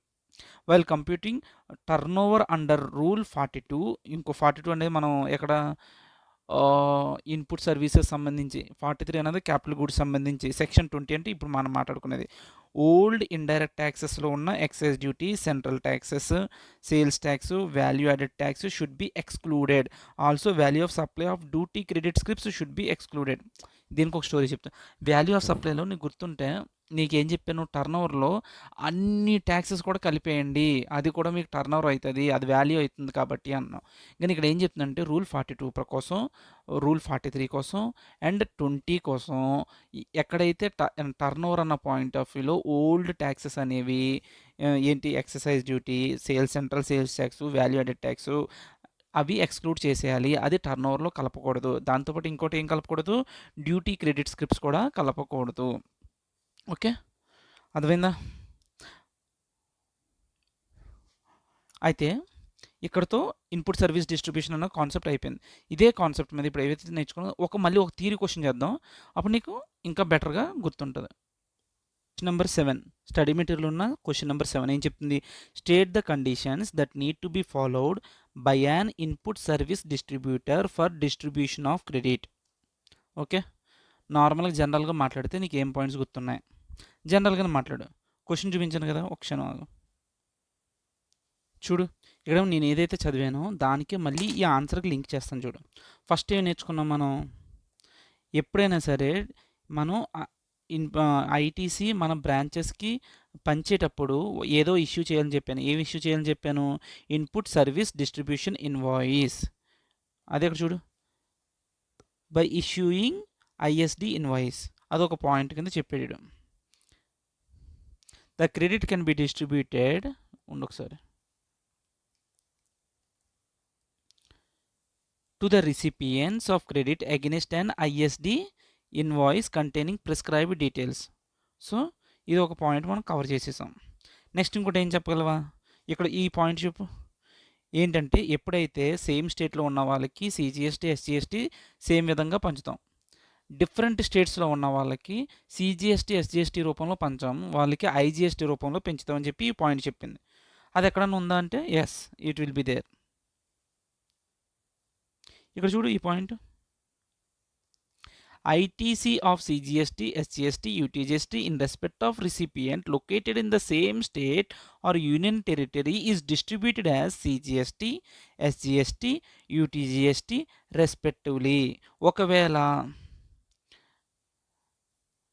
While computing turnover under rule 42. ఇంకో 42 అనేది మనం ఎక్కడ ఇన్పుట్ సర్వీసెస్ సంబంధించి, 43 అనేది క్యాపిటల్ గూడ్స్ సంబంధించి, సెక్షన్ 20 అంటే ఇప్పుడు మనం మాట్లాడుకునేది. ఓల్డ్ ఇండైరెక్ట్ ట్యాక్సెస్లో ఉన్న excise duty, central taxes, sales tax, value added tax should be excluded. Also value of supply of duty credit scripts should be excluded. దీనికి ఒక స్టోరీ చెప్తాను. వాల్యూ ఆఫ్ సప్లైలో నీకు గుర్తుంటే నీకేం చెప్పాను? టర్నోవర్లో అన్ని ట్యాక్సెస్ కూడా కలిపేయండి, అది కూడా మీకు టర్నోవర్ అవుతుంది, అది వాల్యూ అవుతుంది కాబట్టి అన్నాం. కానీ ఇక్కడ ఏం చెప్తుందంటే రూల్ 42 కోసం, రూల్ 43 కోసం అండ్ 20 కోసం ఎక్కడైతే టర్నోవర్ అన్న పాయింట్ ఆఫ్ వ్యూలో ఓల్డ్ ట్యాక్సెస్ అనేవి ఏంటి? Excise duty, central sales tax, value added tax, అవి ఎక్స్క్లూడ్ చేసేయాలి. అది టర్నోవర్లో కలపకూడదు. దాంతోపాటు ఇంకోటి ఏం కలపకూడదు? డ్యూటీ క్రెడిట్ స్క్రిప్ట్స్ కూడా కలపకూడదు. ఓకే, అర్థమైందా? అయితే ఇక్కడతో ఇన్పుట్ సర్వీస్ డిస్ట్రిబ్యూషన్ అన్న కాన్సెప్ట్ అయిపోయింది. ఇదే కాన్సెప్ట్ మీద ఇప్పుడు ఏవైతే నేర్చుకున్నా మళ్ళీ ఒక థియరీ క్వశ్చన్ చేద్దాం, అప్పుడు నీకు ఇంకా బెటర్గా గుర్తుంటుంది. క్వశ్చన్ నెంబర్ 7, స్టడీ మెటీరియల్ ఉన్న క్వశ్చన్ నెంబర్ 7 ఏం చెప్తుంది? State the conditions that need to be followed by an input service distributor for distribution of credit. Okay, నార్మల్గా జనరల్గా మాట్లాడితే నీకు ఏం పాయింట్స్ గుర్తున్నాయి? జనరల్గానే మాట్లాడు. క్వశ్చన్ చూపించాను కదా, ఒక క్షణం ఆగు. చూడు, ఇక్కడ నేను ఏదైతే చదివానో దానికి మళ్ళీ ఈ ఆన్సర్కి లింక్ చేస్తాను. చూడు, ఫస్ట్ ఏం నేర్చుకున్నాం మనం? ఎప్పుడైనా సరే మనం ఐటీసీ మన బ్రాంచెస్కి పంచేటప్పుడు ఏదో ఇష్యూ చేయాలని చెప్పాను. ఏం ఇష్యూ చేయాలని చెప్పాను? Input service distribution invoice. అదే ఇక్కడ చూడు, బై ఇష్యూయింగ్ ఐఎస్డి ఇన్వాయిస్, అదొక పాయింట్ కింద చెప్పాడు. The credit can be distributed, ఒకసారి, to the recipients of credit against an ISD invoice containing prescribed details. So ఇది ఒక పాయింట్ మనం కవర్ చేసేసాం. నెక్స్ట్ ఇంకోటి ఏం చెప్పగలవా? ఇక్కడ ఈ పాయింట్ చెప్పు. ఏంటంటే ఎప్పుడైతే సేమ్ స్టేట్లో ఉన్న వాళ్ళకి సిజిఎస్టీ, ఎస్జిఎస్టీ సేమ్ విధంగా పంచుతాం, డిఫరెంట్ స్టేట్స్లో ఉన్న వాళ్ళకి సిజిఎస్టీ, ఎస్జిఎస్టీ రూపంలో పంచాము, వాళ్ళకి ఐజిఎస్టీ రూపంలో పెంచుతామని చెప్పి ఈ పాయింట్ చెప్పింది. అది ఎక్కడన్నా ఉందా అంటే yes, it will be there. ఇక్కడ చూడు ఈ point, ITC of CGST, SGST, UTGST in respect of recipient located in the same state or union territory is distributed as CGST, SGST, UTGST respectively. ఒకవేళ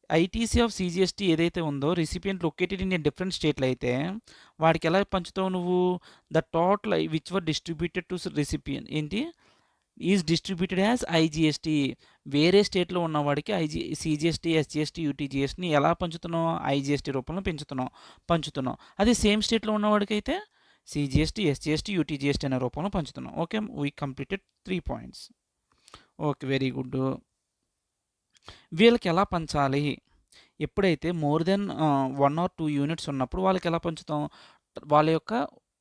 ITC of CGST ఏదైతే ఉందో recipient located in a different స్టేట్లో అయితే వాడికి ఎలా పంచుతావు నువ్వు? The total which were distributed to recipient ఏంటి is distributed as IGST. వేరే స్టేట్లో ఉన్నవాడికి సిజిఎస్టీ, ఎస్జిఎస్టీ, యూటీజీఎస్టీని ఎలా పంచుతున్నావు? ఐజీఎస్టీ రూపంలో పంచుతున్నాం. అదే సేమ్ స్టేట్లో ఉన్నవాడికి అయితే సిజిఎస్టీ, ఎస్జిఎస్టీ, యూటీజీఎస్టీ అనే రూపంలో పంచుతున్నాం. Okay, we completed 3 points. Okay, very good. వీళ్ళకి ఎలా పంచాలి? ఎప్పుడైతే మోర్ దెన్ 1 or 2 యూనిట్స్ ఉన్నప్పుడు వాళ్ళకి ఎలా పంచుతాం? వాళ్ళ యొక్క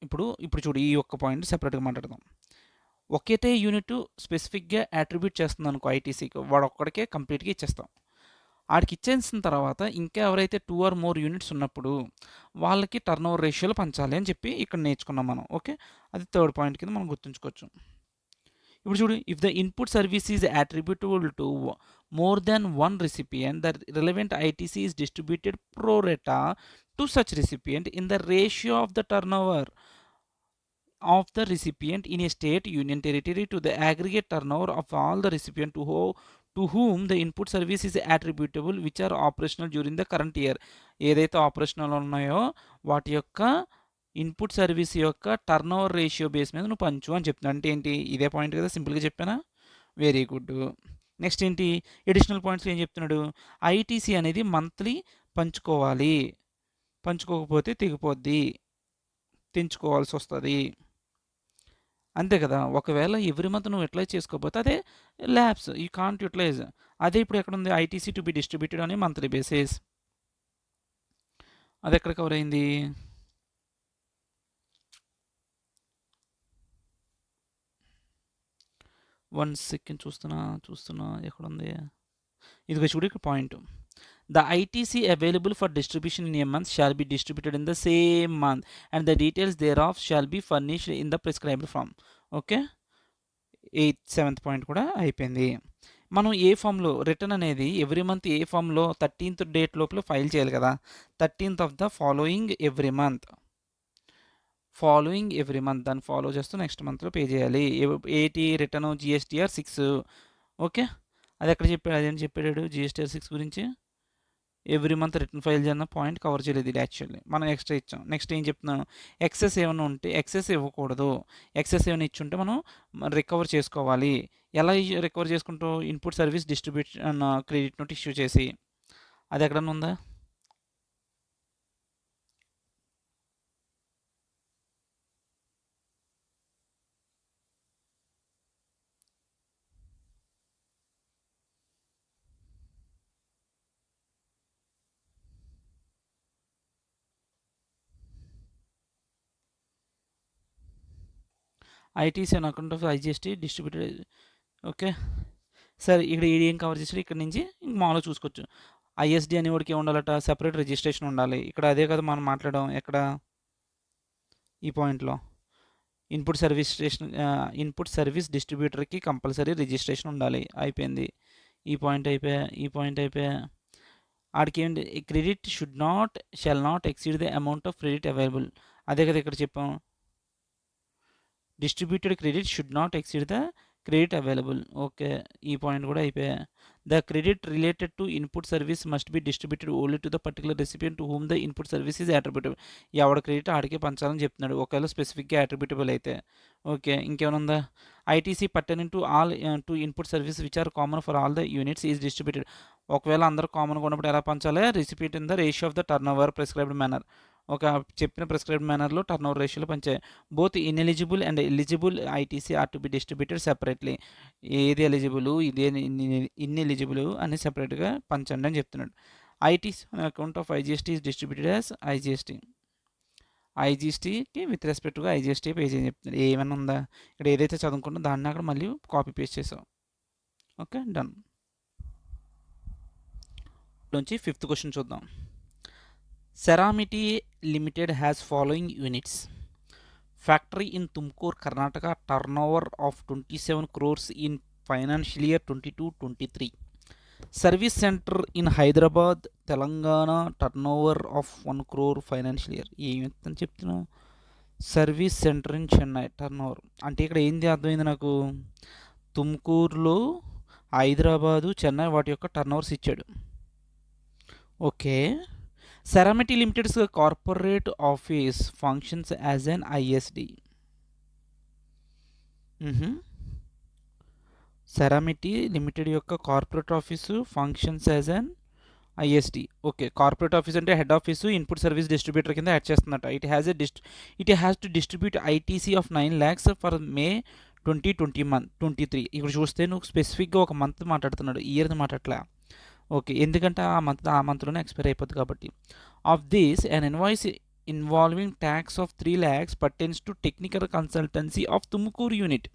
ఇప్పుడు చూడు, ఈ ఒక్క పాయింట్ సెపరేట్గా మాట్లాడదాం. ఒకటే యూనిట్ స్పెసిఫిక్గా అట్రిబ్యూట్ చేస్తుంది అనుకో ఐటీసీకి, వాడు ఒక్కడికే కంప్లీట్గా ఇచ్చేస్తాం. ఆడికి ఇచ్చేసిన తర్వాత ఇంకా ఎవరైతే 2 or more యూనిట్స్ ఉన్నప్పుడు వాళ్ళకి టర్న్ ఓవర్ రేషియోలో పంచాలి అని చెప్పి ఇక్కడ నేర్చుకున్నాం మనం. ఓకే, అది 3rd పాయింట్ కింద మనం గుర్తుంచుకోవచ్చు. ఇప్పుడు చూడు, if the input service is attributable to more than 1 recipient, the relevant ITC is distributed pro rata to such recipient in the ratio of the turnover of the recipient in a state, union territory to the aggregate turnover of all the recipient to whom the input service is attributable, which are operational during the current year. ఏదైతే operational ఉన్నాయో వాటి యొక్క input service యొక్క turn over ratio base మీద నువ్వు పంచు అని చెప్తున్నా. అంటే ఏంటి? ఇదే పాయింట్ కదా, సింపుల్గా చెప్పానా? Very good. నెక్స్ట్ ఏంటి? ఎడిషనల్ పాయింట్స్ ఏం చెప్తున్నాడు? ఐటీసీ అనేది మంత్లీ పంచుకోవాలి, పంచుకోకపోతే తెగిపోద్ది, తెంచుకోవాల్సి వస్తుంది, అంతే కదా. ఒకవేళ ఎవ్రీ మంత్ నువ్వు యూటిలైజ్ చేసుకోకపోతే అదే ల్యాబ్స్, యూ కాంట్ యూటిలైజ్. అదే ఇప్పుడు ఎక్కడ ఉంది? ఐటీసీ టు బి డిస్ట్రిబ్యూటెడ్ అని మంత్లీ బేసిస్. అది ఎక్కడ కవర్ అయింది? వన్ సెకండ్, చూస్తున్నా ఎక్కడుంది? ఇదిగో చూడు ఇక్కడ point. The ITC available for distribution in a month shall be distributed in the same month and the details thereof shall be furnished in the prescribed form. Okay, 7th point కూడా అయిపోయింది. మనం ఏ ఫామ్లో return అనేది every month ఏ ఫామ్లో 13th date లోపల file చేయాలి కదా. 13th of the following every month దాన్ని ఫాలో చేస్తూ నెక్స్ట్ మంత్లో పే చేయాలి. ఏంటి రిటర్న్? జిఎస్టీఆర్ 6. ఓకే, అది ఎక్కడ చెప్పాడు? అదేంటి చెప్పాడు జిఎస్టీఆర్ 6 గురించి? ఎవ్రీ మంత్ రిటర్న్ ఫైల్ చేయాలన్న పాయింట్ కవర్ చేయలేదు ఇది. యాక్చువల్లీ మనం ఎక్స్ట్రా ఇచ్చాం. నెక్స్ట్ ఏం చెప్తున్నాను? ఎక్సెస్ ఏమైనా ఉంటే ఎక్సెస్ ఇవ్వకూడదు. ఎక్సెస్ ఏమైనా ఇచ్చుంటే మనం రికవర్ చేసుకోవాలి. ఎలా రికవర్ చేసుకుంటూ? Input service distribution credit note issue చేసి. అది ఎక్కడన్నా ఉందా? ITC an account of IGST distributed. Okay, సరే ఇక్కడ ఏం కవర్ చేసాడు? ఇక్కడ నుంచి ఇంక మామూలుగా చూసుకోవచ్చు. ఐఎస్డి అనేవాడికి ఉండాలట, సెపరేట్ రిజిస్ట్రేషన్ ఉండాలి. ఇక్కడ అదే కదా మనం మాట్లాడడం. ఎక్కడ? ఈ పాయింట్లో ఇన్పుట్ సర్వీస్ డిస్ట్రిబ్యూటర్కి కంపల్సరీ రిజిస్ట్రేషన్ ఉండాలి. అయిపోయింది. ఈ పాయింట్ అయిపోయా. ఆడికి ఏంటి? Credit shall not exceed the amount of credit available. అదే కదా ఇక్కడ చెప్పాం. Distributed credit should not exceed the credit available. Okay, ఈ పాయింట్ కూడా అయిపోయా. The credit related to input service must be distributed only to the particular recipient to whom the input service is attributable. ఎవడ credit ఆడికే పంచాలని చెప్తున్నాడు, ఒకవేళ స్పెసిఫిక్గా అట్రిబ్యూటబుల్ అయితే. Okay, ఇంకేమైనా ఉందా? ITC pertaining to all to input service which are common for all the units is distributed. ఒకవేళ అందరూ కామన్గా ఉన్నప్పుడు ఎలా పంచాలి? Recipient in the ratio of the turnover prescribed manner. ఒక చెప్పిన ప్రిస్క్రైబ్డ్ మేనర్లో టర్న్ ఓవర్ రేషియోలో పంచాయి. Both ineligible and eligible ITC are to be distributed separately. ఏది ఎలిజిబుల్, ఇదే ఇన్ఎలిజిబుల్ అని సెపరేట్గా పంచండి అని చెప్తున్నాడు. ITC account of IGST is distributed as ఐజిఎస్టీకి with రెస్పెక్ట్గా IGST pay చేయని చెప్తున్నాడు. ఏమైనా ఉందా? ఇక్కడ ఏదైతే చదువుకుంటో దాన్ని అక్కడ మళ్ళీ కాపీ పేస్ట్ చేసాం. Okay, done. నుంచి 5th క్వశ్చన్ చూద్దాం. Ceramity Limited has following units. Factory in Tumkur, Karnataka, turnover of 27 crores in financial year 22-23. Service centre in Hyderabad Telangana turn over of 1 crore financial year. ఏమని చెప్తున్నావు? Service centre in Chennai turn over అంటే ఇక్కడ ఏంది అర్థమైంది నాకు, తుమ్కూరులో హైదరాబాదు చెన్నై వాటి యొక్క టర్న్ ఓవర్స్ ఇచ్చాడు. Okay. Ceramity limited's corporate office functions as an ISD. Ceramity limited యొక్క corporate office functions as an ISD. Okay. Corporate office అంటే head office input service distributor కింద యాడ్ చేస్తుందట. It has to distribute ITC of 9 lakhs for May 2023. ఇక్కడ చూస్తే నువ్వు స్పెసిఫిక్గా ఒక month మాట్లాడుతున్నాడు, ఇయర్ది మాట్లాడలే. ఓకే, ఎందుకంటే ఆ మంత్లోనే ఎక్స్పైర్ అయిపోతుంది కాబట్టి. Of this an invoice involving tax of 3 lakhs pertains to technical consultancy of Tumkur unit.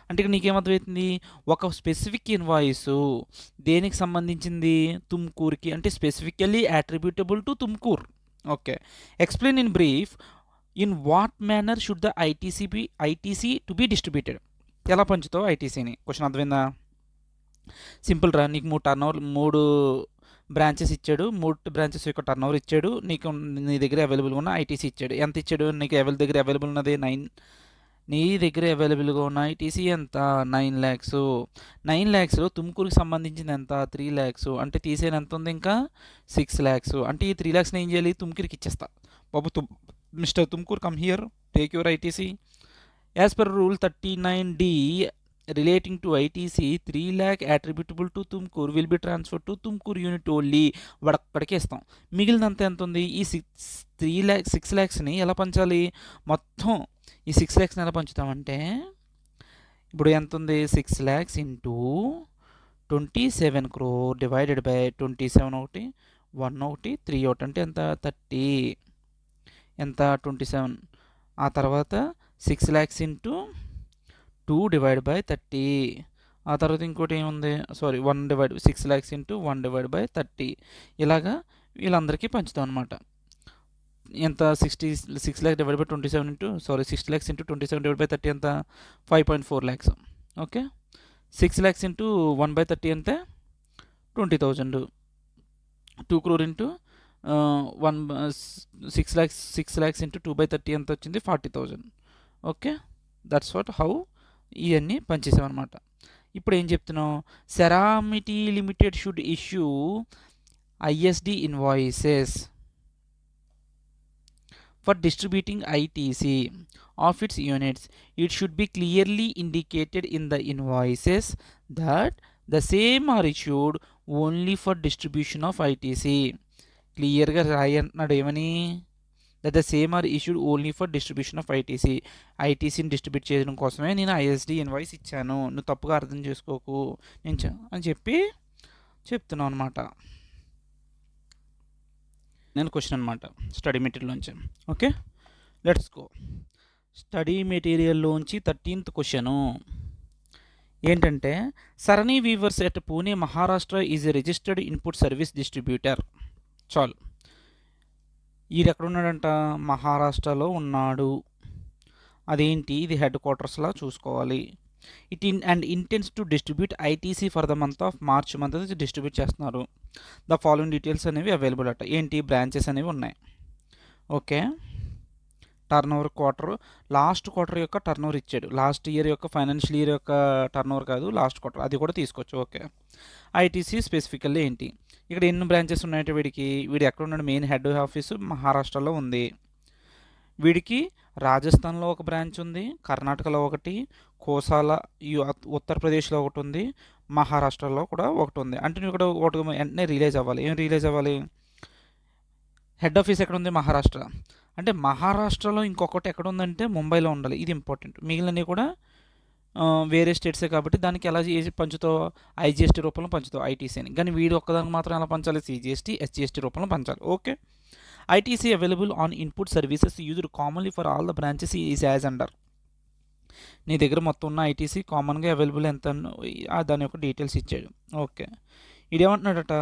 అంటే ఇక్కడ నీకేమర్థమవుతుంది, ఒక స్పెసిఫిక్ ఇన్వాయిస్ దేనికి సంబంధించింది, తుమ్కూరుకి, అంటే specifically attributable to Tumkur. Okay. Explain in brief in what manner should the ITC to be distributed. ఎలా పంచుతావు ఐటీసీని? Question అర్థమైందా? సింపుల్ రా. నీకు 3 బ్రాంచెస్ ఇచ్చాడు, 3 బ్రాంచెస్ యొక్క టర్న్ ఓవర్ ఇచ్చాడు, నీకు నీ దగ్గర అవైలబుల్గా ఉన్న ఐటీసీ ఇచ్చాడు. ఎంత ఇచ్చాడు? నీకు దగ్గర అవైలబుల్ ఉన్నది 9. నీ దగ్గర అవైలబుల్గా ఉన్న ఐటీసీ ఎంత? 9 lakhs. 9 lakhsలో తుమ్కూరుకి సంబంధించింది ఎంత? 3 lakhs. అంటే తీసేది ఎంత ఉంది? ఇంకా 6 lakhs. అంటే ఈ 3 lakhsని ఏం చేయాలి? తుమ్కూరుకి ఇచ్చేస్తా. బాబు mister Tumkur come here, take your ITC. As per rule 39D relating to ITC, 3 lakh attributable to Tumkur will be transfer to Tumkur unit only. వాడు అక్కడికే ఇస్తాం. మిగిలినంత ఎంత ఉంది? ఈ 6 lakhsని ఎలా పంచాలి? మొత్తం ఈ 6 lakhsని ఎలా పంచుతామంటే, ఇప్పుడు ఎంత ఉంది? 6 lakhs into 27 crore divided by 27 ఒకటి 1 ఒకటి 3 ఒకటి అంటే ఎంత? 30. ఎంత? 27. ఆ తర్వాత 6 lakhs ఇంటూ 2 డివైడ్ బై 30. ఆ తర్వాత ఇంకోటి ఏముంది? 6 lakhs ఇంటూ 1 డివైడ్ బై 30. ఇలాగా వీళ్ళందరికీ పంచుతాం అనమాట. ఎంత? 6 lakhs divide by 27 6 lakhs into 27 divide by 30 ఎంత? 5.4 lakhs. Okay. 6 lakhs into 1 by 30 అంటే 20,000. 2 crore into 6 lakhs into 2 by 30 ఎంత వచ్చింది? 40,000. ఓకే. దట్స్ వాట్ హౌ ఇవన్నీ పనిచేసామన్నమాట. ఇప్పుడు ఏం చెప్తున్నాం? Ceramity limited should issue ISD invoices for distributing ITC of its units. It should be clearly indicated in the invoices that the same are issued only for distribution of ITC. క్లియర్గా రాయి అంటున్నాడు. ఏమని? that the same are issued only for distribution of ITC. ఐటీసీని distribute చేయడం కోసమే నేను ISD invoice ఇచ్చాను, నువ్వు తప్పుగా అర్థం చేసుకోకు అని చెప్పి చెప్తున్నాను అనమాట. నేను క్వశ్చన్ అనమాట స్టడీ మెటీరియల్లోంచి. Okay, let's go. స్టడీ మెటీరియల్లోంచి 13th క్వశ్చను ఏంటంటే, Sarani weavers at Pune Maharashtra is a registered input service distributor. చాలు. ఈడు ఎక్కడ ఉన్నాడంట? మహారాష్ట్రలో ఉన్నాడు. అదేంటి? ఇది హెడ్ క్వార్టర్స్లా చూసుకోవాలి. Intense to distribute ITC for the month of March month distribute చేస్తున్నారు. ద ఫాలోయింగ్ డీటెయిల్స్ అనేవి అవైలబుల్ అట. ఏంటి? బ్రాంచెస్ అనేవి ఉన్నాయి. Okay. Turn over last quarter యొక్క టర్న్ ఓవర్ ఇచ్చాడు. లాస్ట్ ఇయర్ యొక్క ఫైనాన్షియల్ ఇయర్ యొక్క టర్న్ ఓవర్ కాదు, లాస్ట్ క్వార్టర్, అది కూడా తీసుకోవచ్చు. ఓకే. ఐటీసీ స్పెసిఫికల్లీ ఏంటి? ఇక్కడ ఎన్ని బ్రాంచెస్ ఉన్నాయంటే వీడు ఎక్కడ ఉన్నాడు? మెయిన్ హెడ్ ఆఫీసు మహారాష్ట్రలో ఉంది. వీడికి రాజస్థాన్లో ఒక బ్రాంచ్ ఉంది, కర్ణాటకలో ఒకటి, కోసాల ఉత్తరప్రదేశ్లో ఒకటి ఉంది, మహారాష్ట్రలో కూడా ఒకటి ఉంది. అంటే నువ్వు ఇక్కడ ఒకటి వెంటనే రిలీజ్ అవ్వాలి. ఏం రిలీజ్ అవ్వాలి? హెడ్ ఆఫీస్ ఎక్కడ ఉంది? మహారాష్ట్ర. అంటే మహారాష్ట్రలో ఇంకొకటి ఎక్కడ ఉందంటే ముంబైలో ఉండాలి. ఇది ఇంపార్టెంట్. మిగిలినవి కూడా వేరే స్టేట్సే కాబట్టి దానికి ఎలా పంచుతావు? ఐజిఎస్టీ రూపంలో పంచుతావు ఐటీసీని. కానీ వీడు ఒక్కదానికి మాత్రం ఎలా పంచాలి? సిజిఎస్టీ, ఎస్జిఎస్టీ రూపంలో పంచాలి. Okay. ITC available on input services used commonly for all the branches is as under. నీ దగ్గర మొత్తం ఉన్న ఐటీసీ కామన్గా అవైలబుల్ ఎంత దాని యొక్క డీటెయిల్స్ ఇచ్చాడు. ఓకే. ఇదేమంటున్నాడట?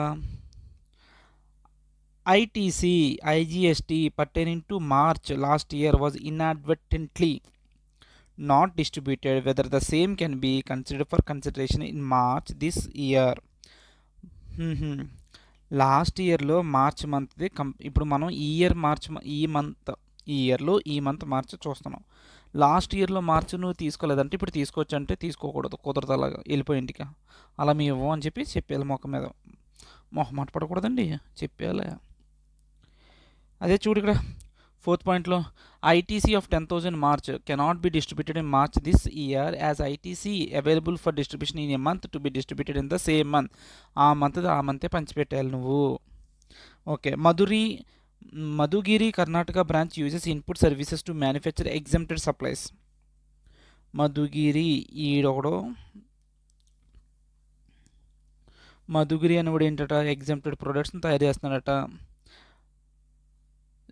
ITC IGST pertaining to March last year was inadvertently not distributed, whether the same can be considered for consideration in March this year. Last ఇయర్లో మార్చ్ మంత్ది ఇప్పుడు మనం ఈ ఇయర్ ఈ మంత్ మార్చ్ చూస్తున్నాం. లాస్ట్ ఇయర్లో March నువ్వు తీసుకోలేదంటే ఇప్పుడు తీసుకోవచ్చు అంటే తీసుకోకూడదు, కుదరదు, అలాగా వెళ్ళిపోయి ఇంటికి, అలా మీ ఇవ్వం అని చెప్పి చెప్పేయాలి. మొఖం మీద మొహమాట పడకూడదండి, చెప్పేయాలి. అదే చూడు ఇక్కడ 4th పాయింట్లో ITC of 10,000 March cannot be distributed in March this year as ITC available for distribution in a month to be distributed in the same month. ఆ మంతే పంచిపెట్టాలి నువ్వు. Okay. Madhugiri Karnataka branch uses input services to manufacture exempted supplies. Madhugiri అని కూడా ఏంటట, exempted ప్రొడక్ట్స్ని తయారు చేస్తున్నాడట.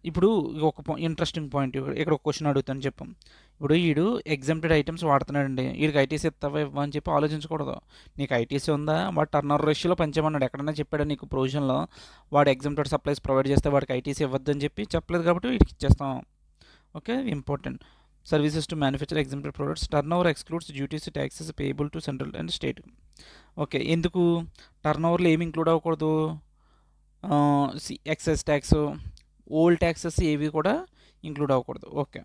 ఇప్పుడు ఒక interesting point, ఇక్కడ ఒక క్వశ్చన్ అడుగుతాను చెప్పు. ఇప్పుడు వీడు ఎగ్జామ్టెడ్ ఐటమ్స్ వాడుతున్నాడండి, వీడికి ఐటీసీ ఇస్తావా ఇవ్వ అని చెప్పి ఆలోచించకూడదు. నీకు ఐటీసీ ఉందా, వాడు టర్నర్ రేషియోలో పంచేమన్నాడు, ఎక్కడైనా చెప్పాడు నీకు ప్రొవిజన్లో వాడు ఎగ్జామ్టెడ్ సప్లైస్ ప్రొవైడ్ చేస్తే వాడికి ఐటీసీ ఇవ్వద్దు అని చెప్పి చెప్పలేదు, కాబట్టి వీడికి ఇచ్చేస్తాం. Okay, important. Services to manufacture exempted products turn over excludes duties taxes payable to central and state. Okay, ఎందుకు టర్న్ ఓవర్లో ఏమి ఇంక్లూడ్ అవ్వకూడదు? ఎక్సైజ్ ట్యాక్స్, ఓల్డ్ ట్యాక్సెస్ ఏవి కూడా ఇంక్లూడ్ అవ్వకూడదు. Okay,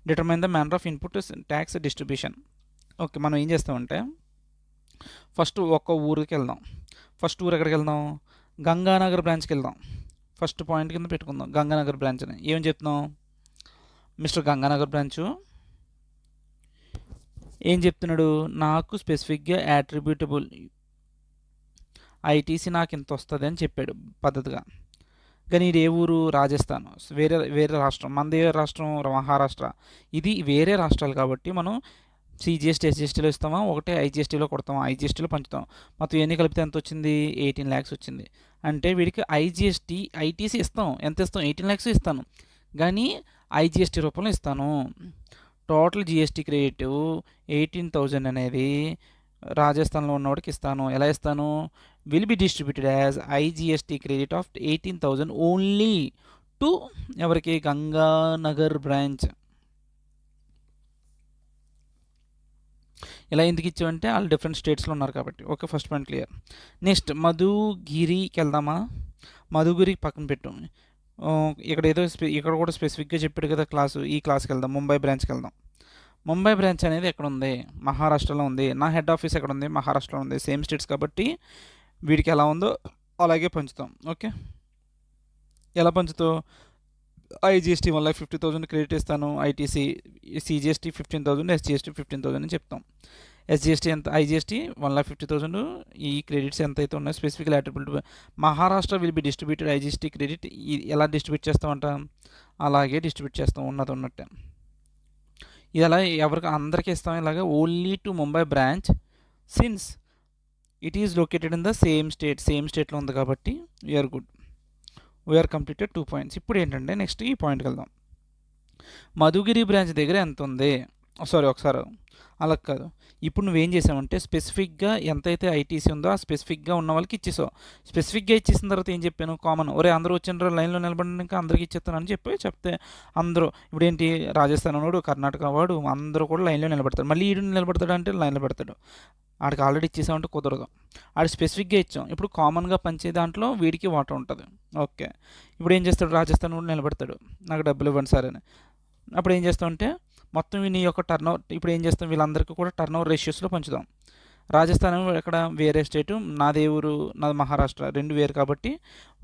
determine the manner of input tax distribution. Okay, మనం ఏం చేస్తామంటే ఫస్ట్ ఒక్క ఊరికి వెళ్దాం. ఫస్ట్ ఊరు ఎక్కడికి వెళ్దాం? గంగానగర్ బ్రాంచ్కి వెళ్దాం. ఫస్ట్ పాయింట్ కింద పెట్టుకుందాం గంగానగర్ బ్రాంచ్ అని. ఏం చెప్తున్నాం? మిస్టర్ గంగానగర్ బ్రాంచు ఏం చెప్తున్నాడు? నాకు స్పెసిఫిక్గా యాట్రిబ్యూటబుల్ ఐటీసీ నాకు ఇంత వస్తుంది అని చెప్పాడు పద్ధతిగా. కానీ ఇది ఏ ఊరు? రాజస్థాన్, వేరే రాష్ట్రం. మనది ఏ రాష్ట్రం? మహారాష్ట్ర. ఇది వేరే రాష్ట్రాలు కాబట్టి మనం సిజిఎస్టీ ఎస్జిఎస్టీలో ఇస్తామా, ఒకటే ఐజిఎస్టీలో కొడతామా, ఐజిఎస్టీలో పంచుతాం. మొత్తం ఎన్ని కలిపితే ఎంత వచ్చింది? 18 lakhs వచ్చింది. అంటే వీడికి ఐటీసీ ఇస్తాం. ఎంత ఇస్తాం? 18 lakhs ఇస్తాను, కానీ ఐజిఎస్టీ రూపంలో ఇస్తాను. టోటల్ జిఎస్టీ క్రెడిట్ 18,000 అనేది రాజస్థాన్లో ఉన్నవాడికి ఇస్తాను. ఎలా ఇస్తాను? Will be distributed as IGST credit of 18,000 only to ఎవరికి? గంగానగర్ బ్రాంచ్. ఇలా ఎందుకు ఇచ్చామంటే వాళ్ళు డిఫరెంట్ స్టేట్స్లో ఉన్నారు కాబట్టి. Okay, first point clear. Next మధుగిరికి వెళ్దామా? మధుగిరికి పక్కన పెట్టు. ఇక్కడ కూడా స్పెసిఫిక్గా చెప్పాడు కదా క్లాసు. ఈ క్లాస్కి వెళ్దాం. ముంబై బ్రాంచ్కి వెళ్దాం. ముంబై బ్రాంచ్ అనేది ఎక్కడ ఉంది? మహారాష్ట్రలో ఉంది. నా హెడ్ ఆఫీస్ ఎక్కడ ఉంది? మహారాష్ట్రలో ఉంది. సేమ్ స్టేట్స్ కాబట్టి వీడికి ఎలా ఉందో అలాగే పంచుతాం. ఓకే, ఎలా పంచుతావు? ఐజిఎస్టీ 1,50,000 క్రెడిట్ ఇస్తాను, ఐటీసీ సిజిఎస్టీ 15,000, ఎస్జిఎస్టీ 15,000 అని చెప్తాం. ఎస్జిఎస్టీ ఎంత? ఐజిఎస్టీ 1,50,000. ఈ క్రెడిట్స్ ఎంత అయితే ఉన్నాయో specific attribute Maharashtra will be distributed IGST credit. ఎలా డిస్ట్రిబ్యూట్ చేస్తామంట? అలాగే డిస్ట్రిబ్యూట్ చేస్తాం ఉన్నట్టే. ఇది ఎలా ఎవరికి? అందరికీ ఇస్తాం ఇలాగా. Only to Mumbai branch since it is located in the same స్టేట్లో ఉంది కాబట్టి we are good. We are completed 2 points. ఇప్పుడు ఏంటంటే నెక్స్ట్ ఈ పాయింట్కి వెళ్దాం. మధుగిరి బ్రాంచ్ దగ్గర ఎంత ఉంది? ఒకసారి అలా కాదు. ఇప్పుడు నువ్వేం చేసావంటే స్పెసిఫిక్గా ఎంతైతే ఐటీసీ ఉందో ఆ స్పెసిఫిక్గా ఉన్న వాళ్ళకి ఇచ్చేసావు. స్పెసిఫిక్గా ఇచ్చేసిన తర్వాత ఏం చెప్పాను? కామన్. అందరూ వచ్చిన లైన్లో నిలబడినాక అందరికి ఇచ్చేస్తాను అని చెప్తే అందరూ ఇప్పుడు ఏంటి? రాజస్థాన్ వాడు, కర్ణాటక వాడు అందరూ కూడా లైన్లో నిలబడతారు. మళ్ళీ ఈడు నిలబడతాడు అంటే లైన్లో పెడతాడు. ఆడికి ఆల్రెడీ ఇచ్చేసామంటే కుదరదు. ఆడు స్పెసిఫిక్గా ఇచ్చాం. ఇప్పుడు కామన్గా పంచే దాంట్లో వీడికి వాటా ఉంటుంది. ఓకే, ఇప్పుడు ఏం చేస్తాడు? రాజస్థాన్ కూడా నిలబడతాడు, నాకు డబ్బులు ఇవ్వండి సార్ అని. అప్పుడు ఏం చేస్తామంటే మొత్తం నీ యొక్క ఇప్పుడు ఏం చేస్తాం? వీళ్ళందరికీ కూడా టర్నోవర్ రేషియోస్లో పంచుదాం. రాజస్థాన్ ఎక్కడ? వేరే స్టేటు. నాది ఊరు? నాది మహారాష్ట్ర. రెండు వేరు కాబట్టి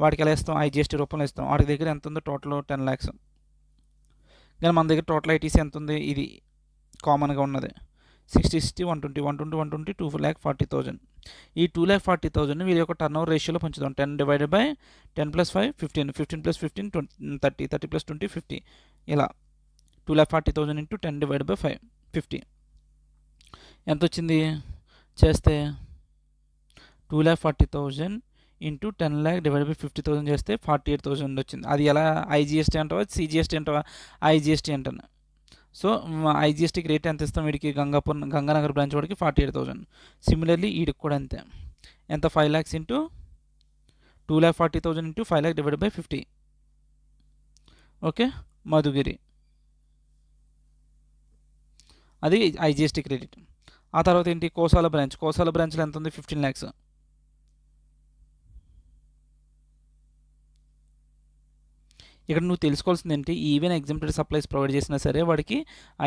వాడికి ఎలా ఇస్తాం? ఐజిఎస్టీ రూపంలో ఇస్తాం. వాడి దగ్గర ఎంత ఉందో? Total 10 lakhs. కానీ మన దగ్గర టోటల్ ఐటీసీ ఎంత ఉంది? ఇది కామన్గా ఉన్నది 60, 120, 120, 2,40,000. ఈ 2,40,000 వీరి యొక్క టర్న్ ఓవర్ రేషియోలో పంచుదాం. 10 divided by 10 + 5 15, 15 + 15 30, 30 + 20 50. ఇలా 2,40,000 into 10 divided by 5 50. ఎంత వచ్చింది చేస్తే? 2,40,000 into 10 lakh divided by 50,000 చేస్తే 48,000 వచ్చింది. అది ఎలా? ఐజిఎస్టీ అంటావా, సిజిఎస్టీ అంటావా? ఐజిఎస్టీ అంటాను. సో ఐజిఎస్టీకి రేట్ ఎంత ఇస్తాం వీడికి? గంగానగర్ బ్రాంచ్ వాడికి 48,000. సిమిలర్లీ వీడికి కూడా అంతే. ఎంత? 5 lakhs into 2,40,000 into 5 lakh divided by 50. Okay, Madhugiri అది ఐజిఎస్టీ క్రెడిట్. ఆ తర్వాత ఏంటి? కోసాల బ్రాంచ్లో ఎంత ఉంది? 15 lakhs. ఇక్కడ నువ్వు తెలుసుకోవాల్సింది ఏంటి, ఈవెన్ ఎగ్జామ్టెడ్ సప్లైస్ ప్రొవైడ్ చేసినా సరే వాడికి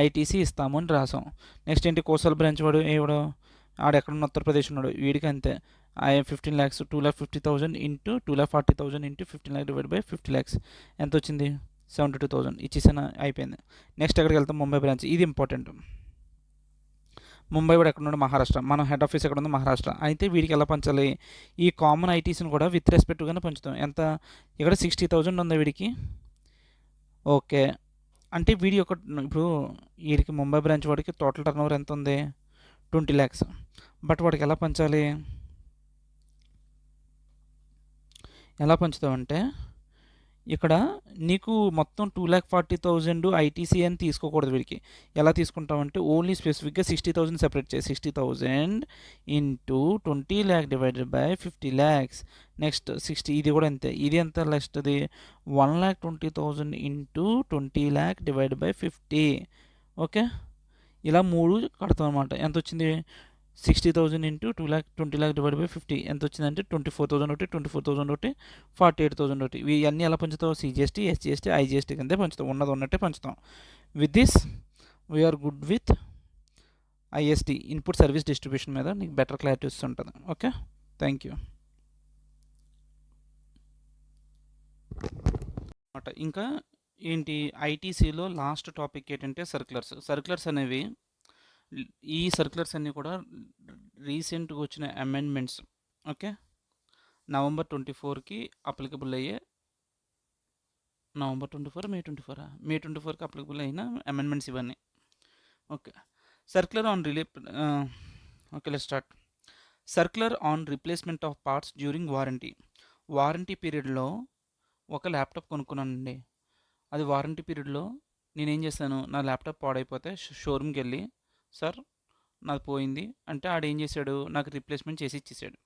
ఐటీసీ ఇస్తాము అని రాసాం. నెక్స్ట్ ఏంటి, కోసల్ బ్రాంచ్ వాడు ఎవడో ఆడెక్కడున్న ఉత్తరప్రదేశ్ ఉన్నాడు, వీడికి అంతే. 15 lakhs 2,50,000 into 2,40,000 into 15 lakh divide by 50 lakhs ఎంత వచ్చింది, 72,000 ఇచ్చేసాను, అయిపోయింది. నెక్స్ట్ ఎక్కడికి వెళ్తాం, ముంబై బ్రాంచ్. ఇది ఇంపార్టెంట్. ముంబై వాడు ఎక్కడ ఉన్నాడు, మహారాష్ట్ర. మన హెడ్ ఆఫీస్ ఎక్కడ ఉంది, మహారాష్ట్ర. అయితే వీడికి ఎలా పంచాలి, ఈ కామన్ ఐటీసీని కూడా విత్ రెస్పెక్ట్గానే పంచుతాం. ఎంత, ఇక్కడ 60,000 ఉందా వీడికి, ఓకే. అంటే వీడి యొక్క ఇప్పుడు వీడికి ముంబై బ్రాంచ్ వాడికి టోటల్ టర్న్ ఓవర్ ఎంత ఉంది, 20 lakhs. బట్ వాడికి ఎలా పంచాలి, ఎలా పంచుతామంటే ఇక్కడ నీకు మొత్తం 2,40,000 ఐటీసీ అని తీసుకోకూడదు వీడికి. ఎలా తీసుకుంటామంటే ఓన్లీ స్పెసిఫిక్గా 60,000 సెపరేట్ చేసి 60,000 into 20 lakh divided by 50 lakhs. Next 60, ఇది కూడా అంతే. ఇది ఎంత నెక్స్ట్, అది 1,20,000 into 20 lakh divided by 50. Okay, ఇలా 3 కడతాం అనమాట. ఎంత వచ్చింది, 60,000 ఇంటూ 20 lakh డివైడ్ బై 50 ఎంత వచ్చిందంటే 24,000 ఒకటి, 24,000 ఒకటి, 48,000 ఒకటి. ఇవన్నీ ఎలా పంచుతావు, సిజిఎస్టీ, ఎస్జిఎస్టీ, ఐజిఎస్టీ కిందే పంచుతాం, ఉన్నది ఉన్నట్టే పంచుతాం. With this we're good with ISD, input service distribution మీద నీకు బెటర్ క్లారిటీ వస్తుంటుంది. Okay, thank you. ఇంకా ఏంటి, ఐటీసీలో లాస్ట్ టాపిక్ ఏంటంటే సర్క్యులర్స్. సర్క్యులర్స్ అనేవి, ఈ సర్క్యులర్స్ అన్నీ కూడా రీసెంట్గా వచ్చిన అమెండ్మెంట్స్. ఓకే, నవంబర్ 24కి అప్లికబుల్ అయ్యే, నవంబర్ 24 మే 24కి అప్లికబుల్ అయిన అమెండ్మెంట్స్ ఇవన్నీ. Okay, circular on okay, let's start. Circular on replacement of parts during warranty పీరియడ్లో ఒక ల్యాప్టాప్ కొనుక్కున్నానండి. అది వారంటీ పీరియడ్లో నేనేం చేశాను, నా ల్యాప్టాప్ పాడైపోతే షోరూమ్కి వెళ్ళి, సార్ నాది పోయింది అంటే ఆడేం చేశాడు, నాకు రిప్లేస్మెంట్ చేసి ఇచ్చేసాడు.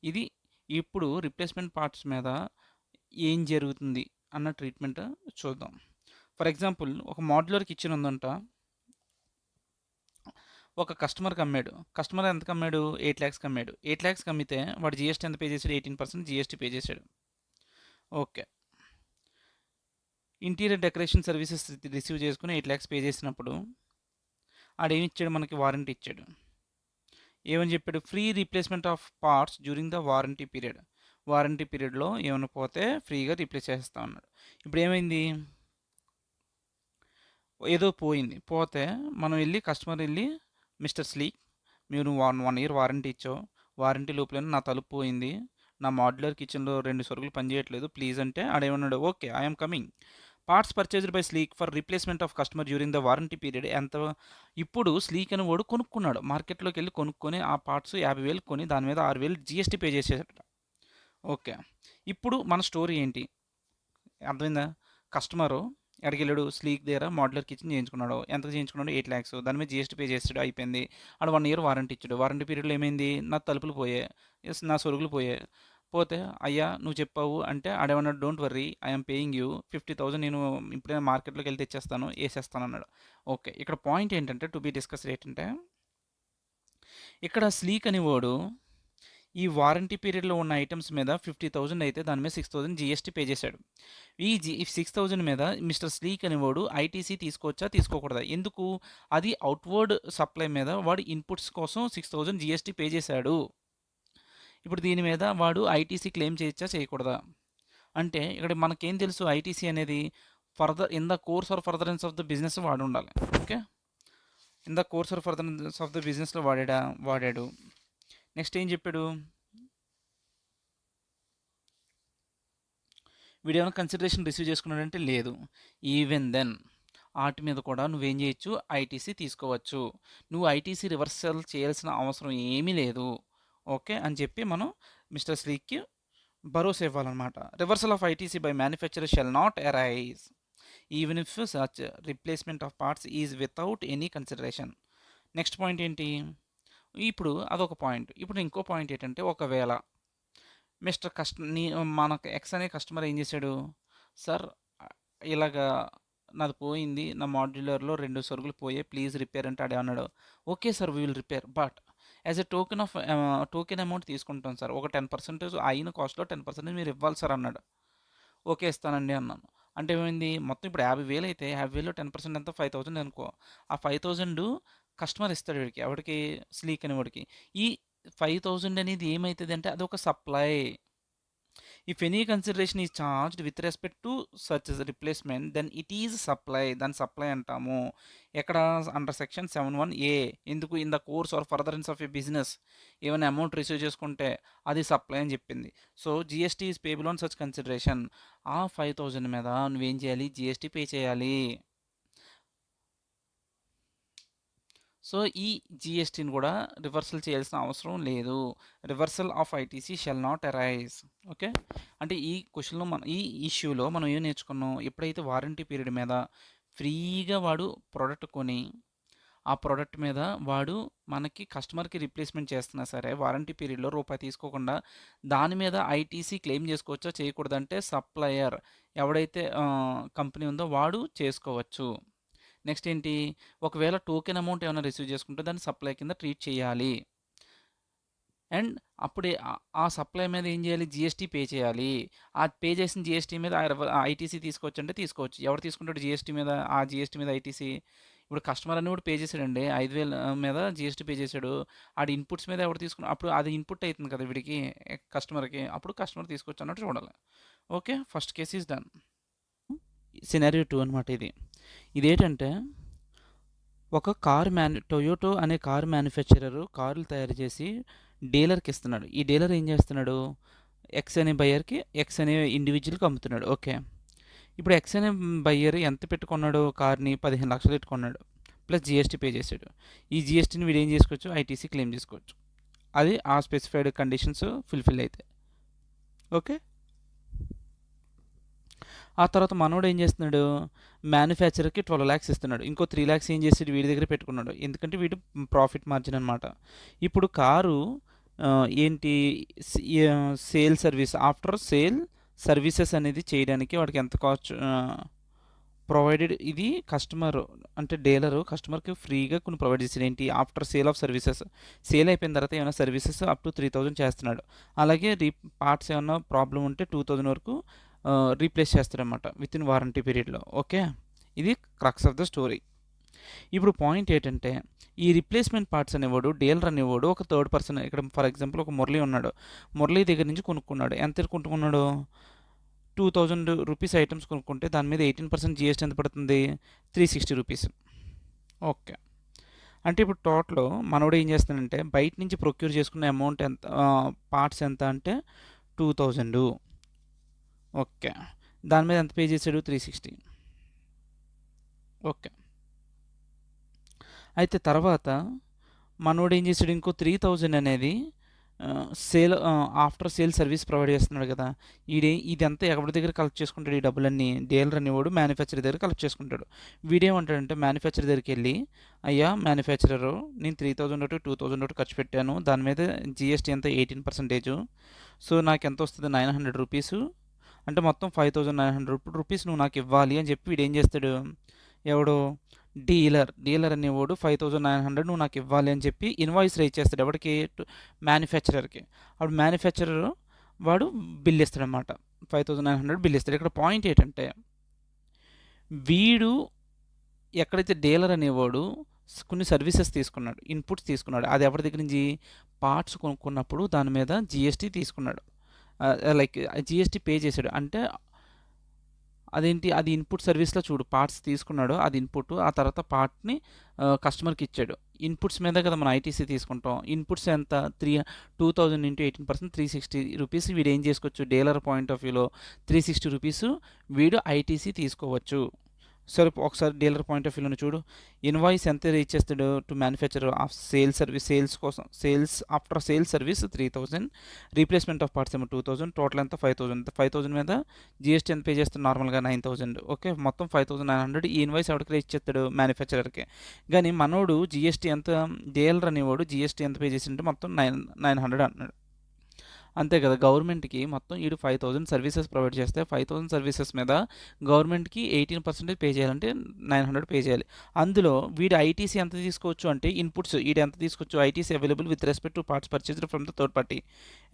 ఇది ఇప్పుడు రిప్లేస్మెంట్ పార్ట్స్ మీద ఏం జరుగుతుంది అన్న ట్రీట్మెంట్ చూద్దాం. ఫర్ ఎగ్జాంపుల్, ఒక మాడ్యులర్ కిచెన్ ఉందంట, ఒక కస్టమర్కి అమ్మాడు. కస్టమర్ ఎంతకు అమ్మాడు, 8 lakhsకి అమ్మాడు. 8 lakhsకి అమ్మితే వాడు జిఎస్టీ ఎంత పే చేశాడు, 18% జిఎస్టీ పే చేశాడు. Okay, interior decoration services receive చేసుకుని 8 lakhs పే చేసినప్పుడు ఆడేమి ఇచ్చాడు, మనకి వారంటీ ఇచ్చాడు. ఏమని చెప్పాడు, free replacement of parts during the warranty period. Warranty పీరియడ్లో ఏమైనా పోతే ఫ్రీగా రీప్లేస్ చేస్తా ఉన్నాడు. ఇప్పుడు ఏమైంది, ఏదో పోతే మనం వెళ్ళి కస్టమర్ వెళ్ళి, మిస్టర్ స్లీక్, మీరు 1 year వారంటీ ఇచ్చావు, వారంటీ లోపల నా తలుపు పోయింది, నా మాడ్యులర్ కిచెన్లో 2 సరుకులు పనిచేయట్లేదు, ప్లీజ్ అంటే ఆడేమన్నాడు, okay I'm coming. Parts purchased by Sleek for replacement of customer during the warranty period ఎంత. ఇప్పుడు స్లీక్ అని వాడు కొనుక్కున్నాడు, మార్కెట్లోకి వెళ్ళి కొనుక్కొని ఆ పార్ట్స్ 50,000 కొని దాని మీద 6,000 జిఎస్టీ పే చేసేట. ఓకే, ఇప్పుడు మన స్టోరీ ఏంటి, అర్థమైందా. కస్టమరు ఎక్కడికి వెళ్ళాడు, స్లీక్ దగ్గర మాడ్యులర్ కిచెన్ చేయించుకున్నాడు. ఎంత చేయించుకున్నాడు, 8 lakhs. దాని మీద జిఎస్టీ పే చేస్తాడు, అయిపోయింది. ఆడ 1 year వారంటీ ఇచ్చాడు. వారంటీ పీరియడ్లో ఏమైంది, నా తలుపులు పోయాయి, నా సరుకులు పోయాయి. పోతే అయ్యా నువ్వు చెప్పావు అంటే ఆడేమన్నాడు, don't worry I'm paying you 50,000, నేను ఇప్పుడే మార్కెట్లోకి వెళ్ళి తెచ్చేస్తాను, వేసేస్తాను అన్నాడు. ఓకే, ఇక్కడ పాయింట్ ఏంటంటే టు బీ డిస్కస్ ఏంటంటే, ఇక్కడ స్లీక్ అనేవాడు ఈ వారంటీ పీరియడ్లో ఉన్న ఐటమ్స్ మీద 50,000 అయితే దాని మీద 6,000 జిఎస్టీ పే చేశాడు. ఈ 6,000 మీద మిస్టర్ స్లీక్ అనేవాడు ఐటీసీ తీసుకోవచ్చా తీసుకోకూడదా, ఎందుకు, అది అవుట్వర్డ్ సప్లై మీద వాడు ఇన్పుట్స్ కోసం 6,000 జిఎస్టీ పే చేశాడు. ఇప్పుడు దీని మీద వాడు ఐటీసీ క్లెయిమ్ చేయొచ్చా చేయకూడదా అంటే, ఇక్కడ మనకేం తెలుసు, ఐటీసీ అనేది further in the course or furtherance of the business వాడి ఉండాలి. Okay, in the course or furtherance of the బిజినెస్లో వాడాడు. నెక్స్ట్ ఏం చెప్పాడు, వీడు ఏమైనా కన్సిడరేషన్ రిసీవ్ చేసుకున్నాడంటే లేదు. ఈవెన్ దెన్ వాటి మీద కూడా నువ్వేం చేయొచ్చు, ఐటీసీ తీసుకోవచ్చు, నువ్వు ఐటీసీ రివర్సల్ చేయాల్సిన అవసరం ఏమీ లేదు. ఓకే అని చెప్పి మనం మిస్టర్ స్లీక్కి భరోసా ఇవ్వాలన్నమాట. Reversal of ITC by manufacturer shall not arise even if such replacement of parts is without any consideration. Next point ఏంటి, ఇప్పుడు అదొక పాయింట్. ఇప్పుడు ఇంకో పాయింట్ ఏంటంటే, ఒకవేళ మిస్టర్ మనకు ఎక్స్ అనే కస్టమర్ ఏం చేశాడు, సార్ ఇలాగా నాది పోయింది, నా మాడ్యులర్లో 2 సరుకులు పోయాయి, ప్లీజ్ రిపేర్ అంటే ఆడే అన్నాడు. Okay sir we will repair, but as a token amount తీసుకుంటాం సార్, ఒక 10% అయిన కాస్ట్లో 10% మీరు ఇవ్వాలి సార్ అన్నాడు. ఓకే ఇస్తానండి అన్నాను. అంటే ఏమైంది మొత్తం ఇప్పుడు 50,000 అయితే 50,000లో 10% ఎంత 5,000 అనుకో. ఆ 5,000 కస్టమర్ ఇస్తాడు వీడికి. ఎవడికి? స్లీక్ అనేవాడికి. ఈ 5,000 అనేది ఏమైతదంటే అదొక supply. If any consideration is charged with respect to such replacement then it is supply. దాన్ని సప్లై అంటాము. ఎక్కడ? Under section 71A. ఎందుకు? In the course or furtherance of a business ఏమైనా అమౌంట్ రిసీవ్ చేసుకుంటే అది సప్లై అని చెప్పింది. So GST is payable on such consideration. ఆ 5,000 మీద నువ్వేం చేయాలి? జిఎస్టీ పే చేయాలి. సో ఈ జిఎస్టీని కూడా రివర్సల్ చేయాల్సిన అవసరం లేదు. Reversal of ITC shell not arise. Okay. అంటే ఈ క్వశ్చన్లో ఈ ఇష్యూలో మనం ఏం నేర్చుకున్నాం? ఎప్పుడైతే వారంటీ పీరియడ్ మీద ఫ్రీగా వాడు ప్రోడక్ట్ కొని ఆ ప్రోడక్ట్ మీద వాడు మనకి కస్టమర్కి రీప్లేస్మెంట్ చేస్తున్నా సరే వారంటీ పీరియడ్లో రూపాయి తీసుకోకుండా దాని మీద ఐటీసీ క్లెయిమ్ చేసుకోవచ్చా చేయకూడదంటే సప్లయర్ ఎవడైతే కంపెనీ ఉందో వాడు చేసుకోవచ్చు. నెక్స్ట్ ఏంటి? ఒకవేళ టోకెన్ అమౌంట్ ఏమైనా రిసీవ్ చేసుకుంటే దాన్ని సప్లై కింద ట్రీట్ చేయాలి. అండ్ అప్పుడే ఆ సప్లై మీద ఏం చేయాలి? జిఎస్టీ పే చేయాలి. ఆ పే చేసిన జిఎస్టీ మీద ఐటీసీ తీసుకోవచ్చు అంటే తీసుకోవచ్చు. ఎవరు తీసుకుంటాడు జిఎస్టీ మీద? ఆ జిఎస్టీ మీద ఐటీసీ ఇప్పుడు కస్టమర్ అని కూడా పే చేశాడండి. 5,000 మీద జిఎస్టీ పే చేశాడు. ఆడి ఇన్పుట్స్ మీద ఎవరు తీసుకున్నా అప్పుడు అది ఇన్పుట్ అవుతుంది కదా వీడికి కస్టమర్కి. అప్పుడు కస్టమర్ తీసుకోవచ్చు అన్నట్టు చూడాలి. Okay. First case is done. Scenario 2 అనమాట ఇది. ఇదేంటంటే ఒక టొయోటో అనే కార్ మ్యానుఫ్యాక్చరర్ కార్లు తయారు చేసి డీలర్కి ఇస్తున్నాడు. ఈ డీలర్ ఏం చేస్తున్నాడు? ఎక్స్ అనే బయ్యర్కి ఎక్స్ అనే ఇండివిజువల్కి అమ్ముతున్నాడు. ఓకే. ఇప్పుడు ఎక్స్ అనే బయ్యర్ ఎంత పెట్టుకున్నాడు? కార్ని 15 లక్షలు పెట్టుకున్నాడు. ప్లస్ జిఎస్టీ పే చేశాడు. ఈ జిఎస్టీని వీడు ఏం చేసుకోవచ్చు? ఐటీసీ క్లెయిమ్ చేసుకోవచ్చు. అది ఆ స్పెసిఫైడ్ కండిషన్స్ ఫుల్ఫిల్ అయితే. ఓకే. ఆ తర్వాత మనోడు ఏం చేస్తున్నాడు? మ్యానుఫ్యాక్చరర్కి 12 lakhs ఇస్తున్నాడు. ఇంకో 3 lakhs ఏం చేసాడు? వీడి దగ్గర పెట్టుకున్నాడు. ఎందుకంటే వీడు ప్రాఫిట్ మార్జిన్ అనమాట. ఇప్పుడు కారు ఏంటి? Sale service after sale services అనేది చేయడానికి వాడికి ఎంత కాస్ట్ ప్రొవైడెడ్? ఇది కస్టమర్ అంటే డీలరు కస్టమర్కి ఫ్రీగా కొన్ని ప్రొవైడ్ చేసాడు. ఏంటి? After sale of services. Sale అయిపోయిన తర్వాత ఏమైనా సర్వీసెస్ అప్ టు 3,000 చేస్తున్నాడు. అలాగే పార్ట్స్ ఏమన్నా ప్రాబ్లం ఉంటే 2,000 వరకు రీప్లేస్ చేస్తాడనమాట విత్ ఇన్ వారంటీ పీరియడ్లో. ఓకే. ఇది క్రక్స్ ఆఫ్ ద స్టోరీ. ఇప్పుడు పాయింట్ ఏంటంటే ఈ రిప్లేస్మెంట్ పార్ట్స్ అనేవాడు డీలర్ అనేవాడు ఒక థర్డ్ పర్సన్. ఇక్కడ ఫర్ ఎగ్జాంపుల్ ఒక మురళి ఉన్నాడు. మురళి దగ్గర నుంచి కొనుక్కున్నాడు. ఎంత కొనుక్కున్నాడు? 2,000 రూపీస్ ఐటమ్స్ కొనుక్కుంటే దాని మీద 18% జిఎస్టీ ఎంత పడుతుంది? 360 రూపీస్. ఓకే. అంటే ఇప్పుడు టోటల్ మనోడు ఏం చేస్తానంటే బయట నుంచి ప్రొక్యూర్ చేసుకున్న అమౌంట్ ఎంత? పార్ట్స్ ఎంత అంటే 2,000. ఓకే. దాని మీద ఎంత పే చేశాడు? 360. ఓకే. అయితే తర్వాత మనోడు ఏం చేశాడు? ఇంకో 3,000 అనేది sale after sale service provide చేస్తున్నాడు కదా. ఇదంతా ఎవరి దగ్గర కలెక్ట్ చేసుకుంటాడు? ఈ డబ్బులన్నీ డీలర్ అనేవాడు మ్యానుఫ్యాక్చర్ దగ్గర కలెక్ట్ చేసుకుంటాడు. వీడేమంటాడంటే మ్యానుఫ్యాక్చర్ దగ్గరికి వెళ్ళి, అయ్యా మ్యానుఫ్యాక్చరరు, నేను 3,000 ఒకటి 2,000 ఒకటి ఖర్చు పెట్టాను. దాని మీద జిఎస్టీ ఎంత? 18%. సో నాకు ఎంత వస్తుంది? 900 రూపీసు. అంటే మొత్తం 5,900 రూపీస్ నువ్వు నాకు ఇవ్వాలి అని చెప్పి వీడు ఏం చేస్తాడు? ఎవడు? డీలర్ అనేవాడు 5,900 నువ్వు నాకు ఇవ్వాలి అని చెప్పి ఇన్వాయిస్ రైజ్ చేస్తాడు. ఎవరికి? మ్యానుఫ్యాక్చరర్కి. అప్పుడు మ్యానుఫ్యాక్చరర్ వాడు బిల్ ఇస్తాడనమాట. 5,900 బిల్ ఇస్తాడు. ఇక్కడ పాయింట్ ఏంటంటే వీడు ఎక్కడైతే డీలర్ అనేవాడు కొన్ని సర్వీసెస్ తీసుకున్నాడు, ఇన్పుట్స్ తీసుకున్నాడు. అది ఎవరి దగ్గర నుంచి? పార్ట్స్ కొనుక్కున్నప్పుడు దాని మీద జిఎస్టీ తీసుకున్నాడు. లైక్ జిఎస్టీ పే చేశాడు. అంటే అదేంటి? అది ఇన్పుట్ సర్వీస్లో చూడు, పార్ట్స్ తీసుకున్నాడు, అది ఇన్పుట్. ఆ తర్వాత పార్ట్ని కస్టమర్కి ఇచ్చాడు. ఇన్పుట్స్ మీద కదా మనం ఐటీసీ తీసుకుంటాం. ఇన్పుట్స్ ఎంత? 2,000 ఇంటూ 18% 360 రూపీస్. వీడు ఏం చేసుకోవచ్చు? డీలర్ పాయింట్ ఆఫ్ వ్యూలో 360 రూపీస్ వీడు ఐటీసీ తీసుకోవచ్చు. సరే ఒకసారి డీలర్ పాయింట్ ఆఫ్ వ్యూలో చూడు. ఇన్వాయిస్ ఎంత ఇచ్చేస్తాడు to manufacturer of sale service? Sales కోసం after sale service 3,000, replacement of parts ఏమో 2,000, టోటల్ ఎంత? 5,000 మీద జిఎస్టీ ఎంత పే చేస్తాడు? నార్మల్గా 9,000. ఓకే. మొత్తం 5,900. ఈ ఇన్వాయిస్ ఎవరికి ఇచ్చేస్తాడు? మ్యానుఫ్యాక్చరర్కి. కానీ మనోడు జిఎస్టీ ఎంత? డీలర్ అనేవాడు జిఎస్టీ ఎంత పే చేసింటే మొత్తం 900 అంటున్నాడు. అంతే కదా. గవర్నమెంట్కి మొత్తం 5,000 సర్వీసెస్ ప్రొవైడ్ చేస్తే 5,000 సర్వీసెస్ మీద గవర్నమెంట్కి 18% పే చేయాలంటే 900 పే చేయాలి. అందులో వీడు ఐటీసీ ఎంత తీసుకోవచ్చు అంటే ఇన్పుట్స్ వీడు ఎంత తీసుకోవచ్చు? ITC available with respect to parts purchased from the third party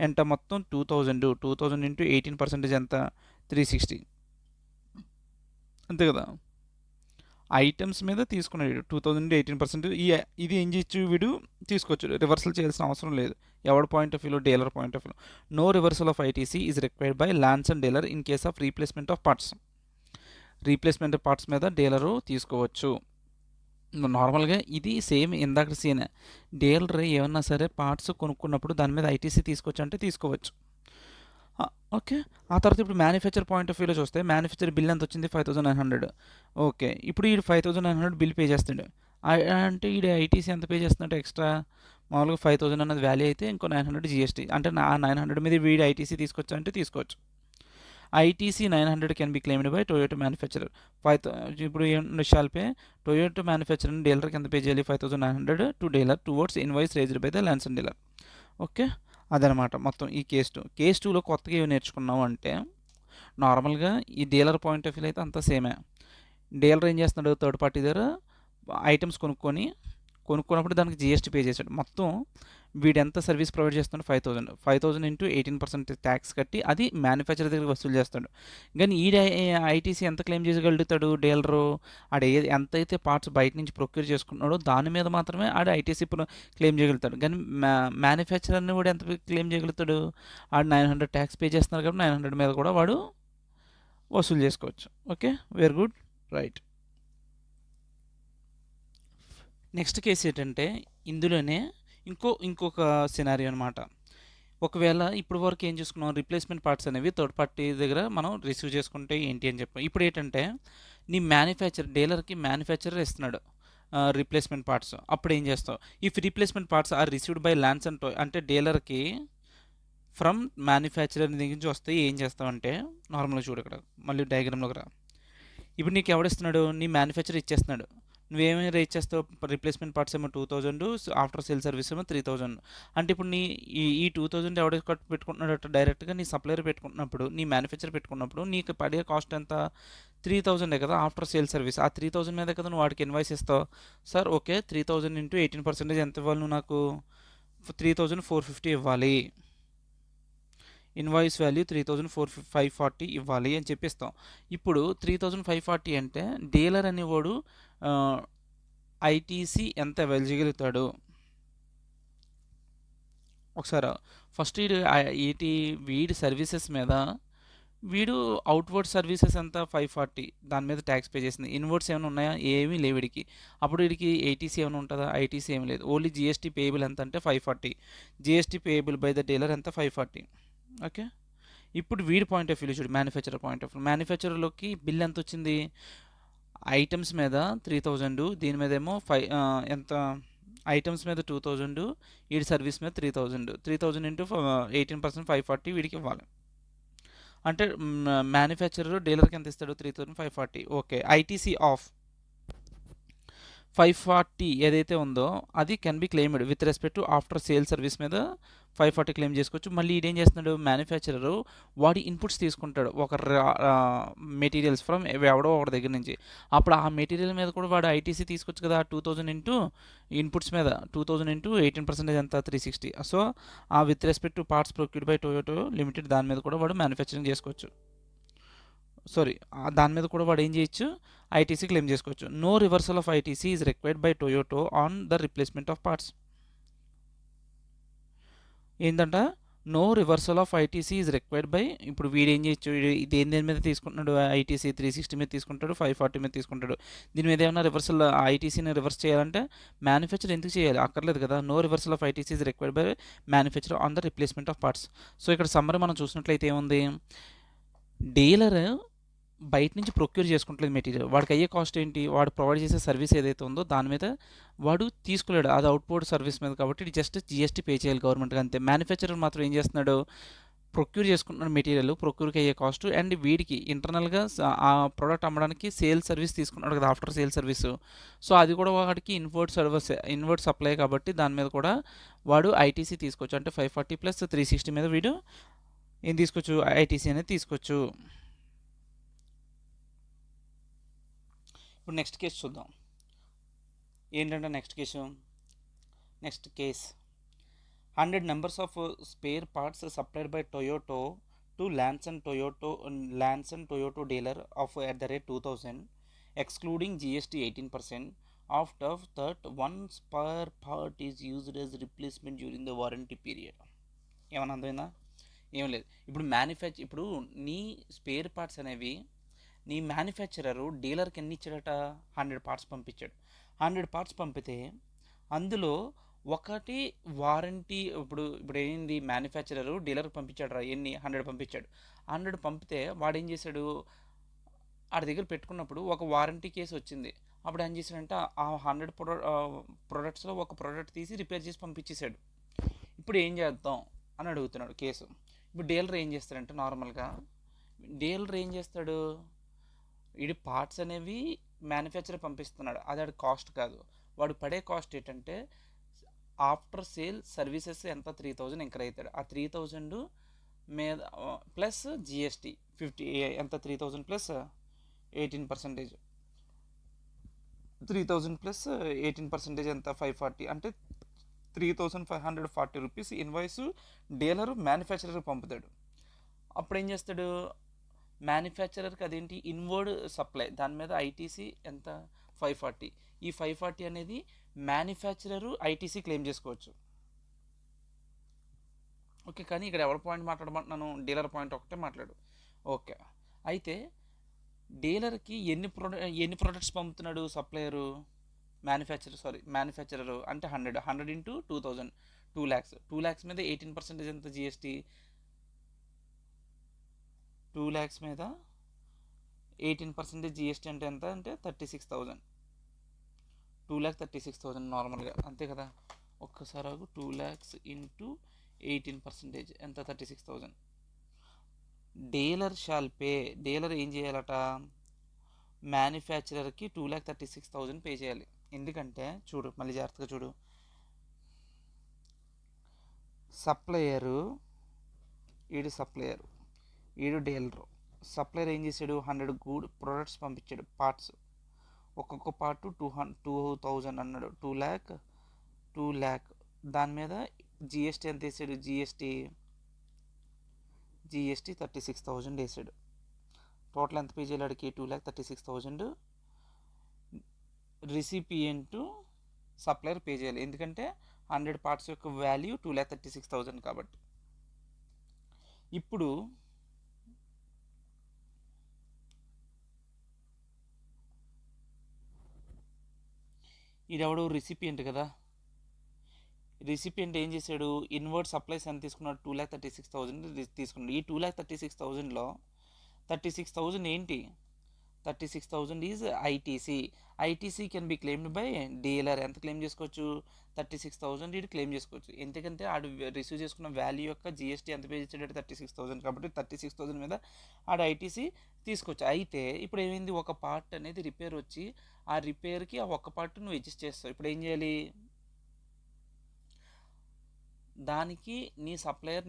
ఎంత? మొత్తం 2,000 ఇంటూ 18% ఎంత? 360. అంతే కదా. ఐటమ్స్ మీద తీసుకున్నాడు 2018%. ఇది ఏం చేయొచ్చు వీడు తీసుకోవచ్చు, రివర్సల్ చేయాల్సిన అవసరం లేదు. ఎవరి పాయింట్ ఆఫ్ వ్యూలో, డీలర్ పాయింట్ ఆఫ్ వ్యూలో. No reversal of ITC is required by lance and dealer in case of replacement of parts. Replacement of parts మీద డీలరు తీసుకోవచ్చు. నార్మల్గా ఇది సేమ్ ఇందాక సీనే. డీలర్ ఏమన్నా సరే పార్ట్స్ కొనుక్కున్నప్పుడు దాని మీద ఐటీసీ తీసుకోవచ్చు అంటే తీసుకోవచ్చు. ఓకే. ఆ తర్వాత ఇప్పుడు మ్యానుఫ్యాక్చర్ పాయింట్ ఆఫ్ వ్యూలో చూస్తే మ్యానుఫ్యాక్చర్ బిల్ ఎంత వచ్చింది 5900. ఓకే, ఇప్పుడు ఈ 5900 బిల్ పే చేస్తాడు. అంటే ఈ ఐటీసీ ఎంత పే చేస్తున్నట్టు ఎక్స్ట్రా. మామూలుగా 5000 అన్నది వాల్యూ అయితే ఇంకో 900 జిఎస్టీ. అంటే నా 900 మీద వీడి ఐటీసీ తీసుకోవచ్చు అంటే తీసుకోవచ్చు. ITC 900 can be claimed by Toyota manufacturer. ఇప్పుడు ఏం షాల్ పే టొయోటో మ్యానుఫ్యాక్చరర్ డీలర్కి ఎంత పే చేయాలి 5900 to dealer towards invoice raised by the lance and dealer. Okay, అదనమాట మొత్తం ఈ కేస్ టూలో కొత్తగా ఏమి నేర్చుకున్నాం అంటే నార్మల్గా ఈ డీలర్ పాయింట్ ఆఫ్ వ్యూ అయితే అంతా సేమే. డీలర్ ఏం చేస్తున్నాడు, థర్డ్ పార్టీ దగ్గర ఐటమ్స్ కొనుక్కున్నప్పుడు దానికి జిఎస్టీ పే చేశాడు. మొత్తం వీడు ఎంత సర్వీస్ ప్రొవైడ్ చేస్తున్నాడు 5000 ఇంటూ 18% ట్యాక్స్ కట్టి అది మ్యానుఫ్యాక్చర్ దగ్గర వసూలు చేస్తాడు. కానీ ఈ ఐటీసీ ఎంత క్లెయిమ్ చేయగలుగుతాడు డీలరు, ఎంతైతే పార్ట్స్ బయట నుంచి ప్రొక్యూర్ చేసుకున్నాడో దాని మీద మాత్రమే ఐటీసీ క్లెయిమ్ చేయగలుగుతాడు. కానీ మ్యానుఫ్యాక్చరర్ని కూడా ఎంత క్లెయిమ్ చేయగలుగుతాడు, 900 ట్యాక్స్ పే చేస్తున్నారు కాబట్టి 900 మీద కూడా వాడు వసూలు చేసుకోవచ్చు. Okay, very good, right. Next case ఏంటంటే ఇందులోనే ఇంకొక సినారియో అనమాట. ఒకవేళ ఇప్పుడు వరకు ఏం చేసుకున్నాం, రిప్లేస్మెంట్ పార్ట్స్ అనేవి థర్డ్ పార్టీ దగ్గర మనం రిసీవ్ చేసుకుంటే ఏంటి అని చెప్పాం. ఇప్పుడు ఏంటంటే నీ డీలర్కి మ్యానుఫ్యాక్చరర్ ఇస్తున్నాడు రిప్లేస్మెంట్ పార్ట్స్. అప్పుడు ఏం చేస్తావు, if replacement parts are received by lance and అంటే డీలర్కి ఫ్రమ్ మ్యానుఫ్యాక్చరర్ దగ్గర నుంచి వస్తే ఏం చేస్తావంటే నార్మల్గా చూడు, ఇక్కడ మళ్ళీ డయాగ్రామ్లోకి రా. ఇప్పుడు నీకు ఎవడిస్తున్నాడు, నీ మ్యానుఫ్యాక్చర్ ఇచ్చేస్తున్నాడు. నువ్వేమీ రేట్ చేస్తావు, రిప్లేస్మెంట్ పార్ట్స్ ఏమో 2000, ఆఫ్టర్ సేల్ సర్వీస్ ఏమో 3000. అంటే ఇప్పుడు ఈ 2000 ఎవడ పెట్టుకుంటున్నాడు డైరెక్ట్గా నీ సప్లయర్ పెట్టుకుంటున్నప్పుడు, నీ మ్యానుఫ్యాక్చర్ పెట్టుకున్నప్పుడు నీకు పడే కాస్ట్ ఎంత 3000 కదా ఆఫ్టర్ సేల్ సర్వీస్. ఆ 3000 మీద కదా నువ్వు వాడికి ఇన్వాయిస్ ఇస్తావు. సార్ ఓకే, 3000 ఇంటూ 18% ఎంత ఇవ్వాలి నువ్వు నాకు, 3450 ఇవ్వాలి. ఇన్వాయిస్ వాల్యూ 3540 ఇవ్వాలి అని చెప్పిస్తాం. ఇప్పుడు 3540 అంటే డీలర్ అనేవాడు ఐటీసీ ఎంత అవైల్ చేయగలుగుతాడు ఒకసారి. ఫస్ట్ వీడి సర్వీసెస్ మీద వీడు అవుట్వర్డ్ సర్వీసెస్ ఎంత 540, దాని మీద ట్యాక్స్ పే చేసింది. ఇన్వర్డ్స్ ఏమైనా ఉన్నాయా, ఏమీ లేవు వీడికి. అప్పుడు వీడికి ఐటీసీ ఏమైనా ఉంటుందా, ఐటీసీ ఏమి లేదు. ఓన్లీ జిఎస్టీ పేయబుల్ ఎంత అంటే 540. GST payable by the dealer ఎంత 540. ఓకే, ఇప్పుడు వీడి పాయింట్ ఆఫ్ వ్యూ చూడు, మ్యానుఫ్యాక్చరర్ పాయింట్ ఆఫ్ వ్యూ. మ్యానుఫ్యాక్చరర్లోకి బిల్ ఎంత వచ్చింది, ఐటమ్స్ మీద 3000, దీని మీద ఏమో ఎంత, ఐటమ్స్ మీద 2000, వీడి సర్వీస్ మీద 3000 ఇంటూ 18% 540 వీడికి ఇవ్వాలి. అంటే మ్యానుఫ్యాక్చరర్ డీలర్కి ఎంత ఇస్తాడు 3540. ఓకే, ఐటీసీ ఆఫ్ 540 ఏదైతే ఉందో అది can be claimed with respect to after sale service మీద 540 క్లెయిమ్ చేసుకోవచ్చు. మళ్ళీ ఇదేం చేస్తున్నాడు, మ్యానుఫ్యాక్చరరు వాడి ఇన్పుట్స్ తీసుకుంటాడు ఒక మెటీరియల్స్ ఫ్రమ్ ఎవడో ఒకటి దగ్గర నుంచి. అప్పుడు ఆ మెటీరియల్ మీద కూడా వాడు ఐటీసీ తీసుకోవచ్చు కదా 2000 ఇంటూ ఇన్పుట్స్ మీద 2000 ఇంటూ 18% ఎంత 360. సో ఆ with respect to parts procured by Toyota limited దాని మీద కూడా వాడు మ్యానుఫ్యాక్చరింగ్ చేసుకోవచ్చు. దాని మీద కూడా వాడు ఏం చేయొచ్చు, ఐటీసీ క్లెయిమ్ చేసుకోవచ్చు. No reversal of ITC is required by Toyota on the replacement of parts. ఏంటంట, no reversal of ITC is required by, ఇప్పుడు వీడు ఏం చేయొచ్చు, దేని మీద తీసుకుంటున్నాడు, ఐటీసీ 360 మీద తీసుకుంటాడు, 540 మీద తీసుకుంటాడు. దీని మీద ఏమైనా రివర్సల్ ఐటీసీని రివర్స్ చేయాలంటే మ్యానుఫ్యాక్చర్ ఎందుకు చేయాలి, అక్కర్లేదు కదా. No reversal of ITC is required by manufacture on the replacement of parts. So ఇక్కడ సమ్మరీ మనం చూసినట్లయితే ఏముంది, డీలర్ బయట నుంచి ప్రొక్యూర్ చేసుకుంటలేదు మెటీరియల్, వాడికి అయ్యే కాస్ట్ ఏంటి, వాడు ప్రొవైడ్ చేసే సర్వీస్ ఏదైతే ఉందో దాని మీద వాడు తీసుకోలేడు, అది అవుట్పుట్ సర్వీస్ మీద కాబట్టి ఇది జస్ట్ జిఎస్టీ పే చేయాలి గవర్నమెంట్కి అంతే. మ్యానుఫ్యాక్చరర్ మాత్రం ఏం చేస్తున్నాడు, ప్రొక్యూర్ చేసుకుంటున్నాడు మెటీరియల్, ప్రొక్యూర్కి అయ్యే కాస్ట్, అండ్ వీడికి ఇంటర్నల్గా ఆ ప్రోడక్ట్ అమ్మడానికి సేల్ సర్వీస్ తీసుకున్నాడు కదా ఆఫ్టర్ సేల్ సర్వీస్. సో అది కూడా వాడికి ఇన్వర్ట్ సప్లై కాబట్టి దాని మీద కూడా వాడు ఐటీసీ తీసుకోవచ్చు. అంటే 540 ప్లస్ 360 మీద వీడు ఏం తీసుకోవచ్చు, ఐటీసీ అనేది తీసుకోవచ్చు. ఇప్పుడు నెక్స్ట్ కేసు చూద్దాం. ఏంటంటే next case 100 numbers of spare parts supplied by Toyota to Lance and Toyota dealer of at the rate 2000 excluding GST 18%. After that, one spare part is used as replacement during the warranty period. ఏమన్నా అర్థమైందా? ఏం లేదు. ఇప్పుడు నీ spare parts అనేవి నీ manufacturer డీలర్కి ఎన్ని ఇచ్చాడట? 100 parts పంపించాడు. 100 పార్ట్స్ పంపితే అందులో ఒకటి వారంటీ ఇప్పుడు ఏంది, మ్యానుఫ్యాక్చరరు డీలర్కి పంపించాడు రా, ఎన్ని 100 పంపించాడు. 100 పంపితే వాడు ఏం చేశాడు, ఆడి దగ్గర పెట్టుకున్నప్పుడు ఒక వారంటీ కేసు వచ్చింది. అప్పుడు ఏం చేశాడంటే ఆ 100 ప్రొడక్ట్స్లో ఒక ప్రోడక్ట్ తీసి రిపేర్ చేసి పంపించేశాడు. ఇప్పుడు ఏం చేద్దాం అని అడుగుతున్నాడు కేసు. ఇప్పుడు డీలర్ ఏం చేస్తాడంటే నార్మల్గా డీలర్ ఏం చేస్తాడు, వీడి పార్ట్స్ అనేవి మ్యానుఫ్యాక్చర్ పంపిస్తున్నాడు, అది వాడి కాస్ట్ కాదు. వాడు పడే కాస్ట్ ఏంటంటే ఆఫ్టర్ సేల్ సర్వీసెస్ ఎంత 3000 ఇంకర్ అవుతాడు. ఆ 3000 మీద ప్లస్ జిఎస్టీ 50 ఎంత, 3000 ప్లస్ 18%, 3000 ప్లస్ 18% ఎంత, 540, అంటే 3540 రూపీస్ ఇన్వాయిస్ డీలరు మ్యానుఫ్యాక్చరర్కి పంపుతాడు. అప్పుడు ఏం చేస్తాడు, మ్యానుఫ్యాక్చరర్కి అదేంటి ఇన్వర్డ్ సప్లై, దాని మీద ఐటీసీ ఎంత 540. ఈ 540 అనేది మ్యానుఫ్యాక్చరరు ఐటీసీ క్లెయిమ్ చేసుకోవచ్చు. ఓకే, కానీ ఇక్కడ ఎవరి పాయింట్ మాట్లాడమంటున్నాను, డీలర్ పాయింట్ ఒకటే మాట్లాడు. ఓకే, అయితే డీలర్కి ఎన్ని ప్రొడక్ట్స్ పంపుతున్నాడు సప్లయరు, మ్యానుఫ్యాక్చరరు అంటే 100 ఇంటూ 2000, 2 lakhs. 2 lakhs మీద 18% ఎంత జిఎస్టీ, 2 lakhs మీద 18% జిఎస్టీ అంటే ఎంత అంటే 36,000. 2,36,000 నార్మల్గా, అంతే కదా. ఒక్కసారి 2 lakhs ఇంటూ 18% ఎంత, 36,000. డీలర్ షాల్ పే, డీలర్ ఏం చేయాలట, మ్యానుఫ్యాక్చరర్కి 2,36,000 పే చేయాలి. ఎందుకంటే చూడు, మళ్ళీ జాగ్రత్తగా చూడు, సప్లయరు ఈడు సప్లయరు, ఈడు డీలరు. సప్లయర్ ఏం చేశాడు, 100 ప్రొడక్ట్స్ పంపించాడు, పార్ట్స్. ఒక్కొక్క పార్ట్ 2,000 అన్నాడు, 2 lakh. దాని మీద జిఎస్టీ ఎంత వేసాడు, జిఎస్టీ 36,000 వేసాడు. టోటల్ ఎంత పే చేయాలి అడికి, 2,36,000 రిసిపియంట్ సప్లయర్ పే చేయాలి. ఎందుకంటే 100 పార్ట్స్ యొక్క వాల్యూ 2,36,000 కాబట్టి. ఇప్పుడు ఈడెవడు రిసిపియంట్ కదా, రిసిపియంట్ ఏం చేశాడు, ఇన్వర్డ్ సప్లైస్ ఎంత తీసుకున్నాడు, 2,36,000 తీసుకున్నాడు. ఈ 2,36,000లో 36,000 ఏంటి, 36,000 is ITC. ITC can B claimed by dealer. ఎంత క్లెయిమ్ చేసుకోవచ్చు, 36,000 ఇది క్లెయిమ్ చేసుకోవచ్చు. ఎందుకంటే ఆడు రిసీవ్ చేసుకున్న వాల్యూ యొక్క జిఎస్టీ ఎంత పే చేసాడంటే 36,000 కాబట్టి 36,000 మీద ఆడు ఐటీసీ తీసుకోవచ్చు. అయితే ఇప్పుడు ఏమైంది, ఒక పార్ట్ అనేది రిపేర్ వచ్చి ఆ రిపేర్కి ఆ ఒక్క పార్ట్ నువ్వు అడ్జస్ట్ చేస్తావు. ఇప్పుడు ఏం చేయాలి, దానికి నీ సప్లయర్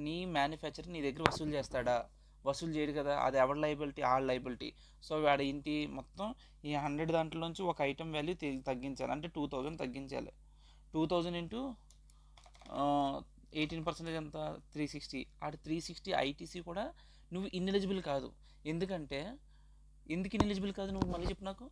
నీ మ్యానుఫ్యాక్చరర్ నీ దగ్గర వసూలు చేస్తాడా, వసూలు చేయడు కదా, అది ఎవరి లైబిలిటీ, ఆ లైబిలిటీ. సో వాడు ఏంటి, మొత్తం ఈ 100 దాంట్లోంచి ఒక ఐటమ్ వాల్యూ తగ్గించాలి, అంటే 2,000 తగ్గించాలి. 2,000 ఇంటూ 18% ఎంత, 360. ఆడు 360 ఐటీసీ కూడా నువ్వు ఇన్ఎలిజిబుల్ కాదు. ఎందుకంటే ఎందుకు ఇన్ఎలిజిబుల్ కాదు, నువ్వు మళ్ళీ చెప్పు నాకు.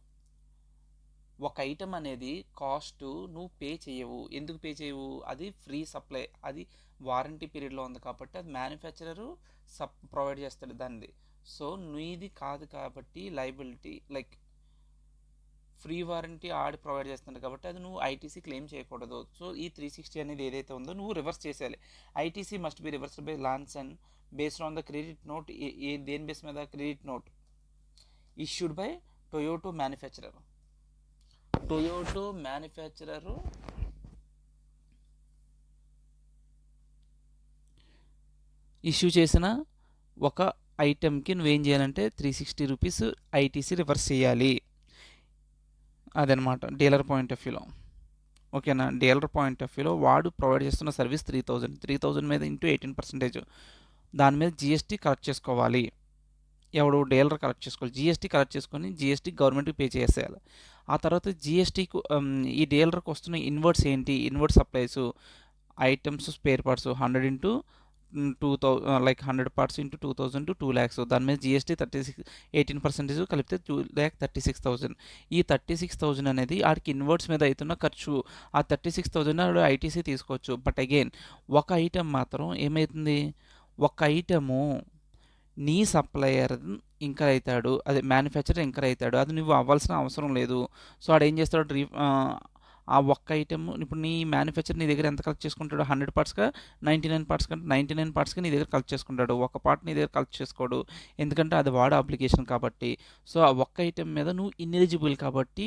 ఒక ఐటమ్ అనేది కాస్ట్ నువ్వు పే చేయవు. ఎందుకు పే చేయవు, అది ఫ్రీ సప్లై, అది వారంటీ పీరియడ్లో ఉంది కాబట్టి అది మ్యానుఫ్యాక్చరరు ప్రొవైడ్ చేస్తాడు దాన్ని. సో నీది కాదు కాబట్టి లైబిలిటీ, లైక్ ఫ్రీ వారంటీ ఆడి ప్రొవైడ్ చేస్తున్నాడు కాబట్టి అది నువ్వు ఐటీసీ క్లెయిమ్ చేయకూడదు. సో ఈ 360 అనేది ఏదైతే ఉందో నువ్వు రివర్స్ చేసేయాలి. ITC must be reversed by Lanson based on the credit note. దేని బేస్ మీద, credit note issued by Toyota manufacturer. Toyota manufacturer issue చేసిన ఒక ఐటెంకి నువ్వేం చేయాలంటే 360 రూపీస్ ఐటీసీ రివర్స్ చేయాలి. అదనమాట డీలర్ పాయింట్ ఆఫ్ వ్యూలో. ఓకేనా, డీలర్ పాయింట్ ఆఫ్ వ్యూలో వాడు ప్రొవైడ్ చేస్తున్న సర్వీస్ 3,000 మీద ఇంటూ 18%, దాని మీద జిఎస్టీ కలెక్ట్ చేసుకోవాలి. ఎవడు, డీలర్ కలెక్ట్ చేసుకోవాలి. జిఎస్టీ కలెక్ట్ చేసుకొని జిఎస్టీ గవర్నమెంట్కి పే చేసేయాలి. ఆ తర్వాత జిఎస్టీకు ఈ డీలర్కి వస్తున్న ఇన్వర్డ్స్ ఏంటి, inward supplies items spare parts 100 into like 100 parts into 2000 to 2 lakhs. దాని మీద జిఎస్టీ 18% కలిపితే 2,36,000. ఈ 36,000 అనేది ఆడికి ఇన్వర్ట్స్ మీద అవుతున్న ఖర్చు. ఆ 36,000 ఆడు ఐటీసీ తీసుకోవచ్చు. బట్ అగైన్ ఒక ఐటెం మాత్రం ఏమవుతుంది, ఒక ఐటము నీ సప్లయర్ ఇంకర్ అవుతాడు, అదే మ్యానుఫ్యాక్చరర్ ఇంకర్ అవుతాడు, అది నువ్వు అవ్వాల్సిన అవసరం లేదు. సో ఆడు ఏం చేస్తాడు, ఆ ఒక్క ఐటమ్ ఇప్పుడు నీ మ్యానుఫ్యాక్చర్ నీ దగ్గర ఎంత కలెక్ట్ చేసుకుంటాడు, 100 పార్ట్స్గా 99 పార్ట్స్ కంటే 99 పార్ట్స్గా నీ దగ్గర కలెక్ట్ చేసుకుంటాడు. ఒక పార్ట్ నీ దగ్గర కలెక్ట్ చేసుకోడు, ఎందుకంటే అది వాడ అప్లికేషన్ కాబట్టి. సో ఆ ఒక్క ఐటెం మీద నువ్వు ఇన్ఎలిజిబుల్ కాబట్టి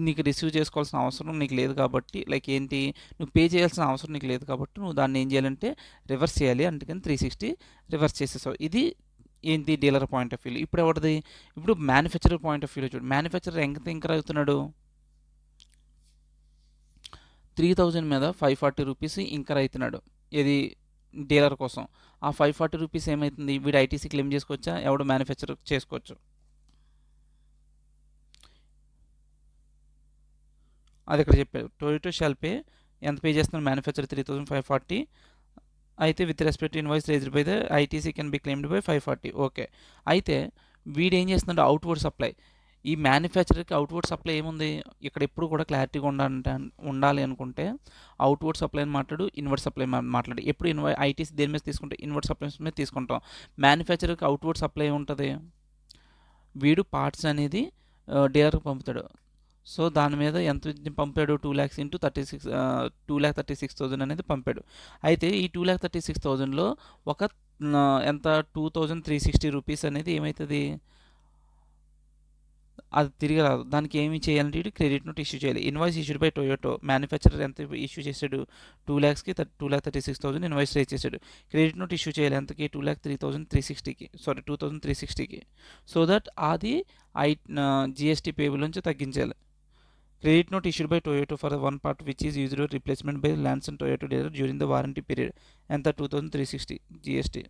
నీకు రిసీవ్ చేసుకోవాల్సిన అవసరం నీకు లేదు కాబట్టి, లైక్ ఏంటి, నువ్వు పే చేయాల్సిన అవసరం నీకు లేదు కాబట్టి నువ్వు దాన్ని ఏం చేయాలంటే రివర్స్ చేయాలి. అందుకని 360 రివర్స్ చేసేసావు. ఇది ఏంటి డీలర్ పాయింట్ ఆఫ్ వ్యూలో. ఇప్పుడు ఎవరిది, ఇప్పుడు మ్యానుఫ్యాక్చరర్ పాయింట్ ఆఫ్ వ్యూలో చూడు. మ్యానుఫ్యాక్చరర్ ఎంత ఇంకర్ అవుతున్నాడు, 3,000 మీద 540 రూపీస్ ఇంకర్ అవుతున్నాడు. ఇది డీలర్ కోసం. ఆ 540 రూపీస్ ఏమవుతుంది, వీడు ఐటీసీ క్లెయిమ్ చేసుకోవచ్చా, ఎవడు మ్యానుఫ్యాక్చర్ చేసుకోవచ్చు. అది ఇక్కడ చెప్పారు, టొయోటో షాల్ పే, ఎంత పే చేస్తున్నాడు మ్యానుఫ్యాక్చర్ 3,540, అయితే with respect invoice raised by the ITC can B claimed by 540. Okay, అయితే వీడు ఏం చేస్తున్నాడు, అవుట్వర్డ్ సప్లై. ఈ మ్యానుఫ్యాక్చరర్కి అవుట్వర్డ్ సప్లై ఏముంది, ఇక్కడ ఎప్పుడు కూడా క్లారిటీగా ఉండాలి అనుకుంటే అవుట్వర్డ్ సప్లై అని మాట్లాడు, ఇన్వర్డ్ సప్లై మాట్లాడు. ఎప్పుడు ఐటీసీ దేని మీద తీసుకుంటే ఇన్వర్డ్ సప్లై మీద తీసుకుంటాం. మ్యానుఫ్యాక్చరర్కి అవుట్వర్డ్ సప్లై ఉంటుంది, వీడు పార్ట్స్ అనేది డీలర్కి పంపుతాడు. సో దాని మీద ఎంత పంపాడు, 2 lakhs ఇంటూ 2,36,000 అనేది పంపాడు. అయితే ఈ 2,36,000లో ఒక ఎంత 2,360 రూపీస్ అనేది ఏమవుతుంది, అది తిరిగి రాదు. దానికి ఏమి చేయాలంటే ఇటు క్రెడిట్ నోట్ ఇష్యూ చేయాలి. Invoice issued by Toyota, manufacturer ఎంత ఇష్యూ చేశాడు, 2 lakhsకి 2,36,000 ఇన్వాయిస్ రేజ్ చేశాడు. క్రెడిట్ నోట్ ఇష్యూ చేయాలి ఎంతకి, 2,03,360కి, సారీ 2,360కి. సో దట్ అది జిఎస్టీ పేబుల్ నుంచి తగ్గించాలి. Credit note issued by Toyota for one part which is used replacement by lance and Toyota dealer during the warranty period, ఎంత 2,360 GST.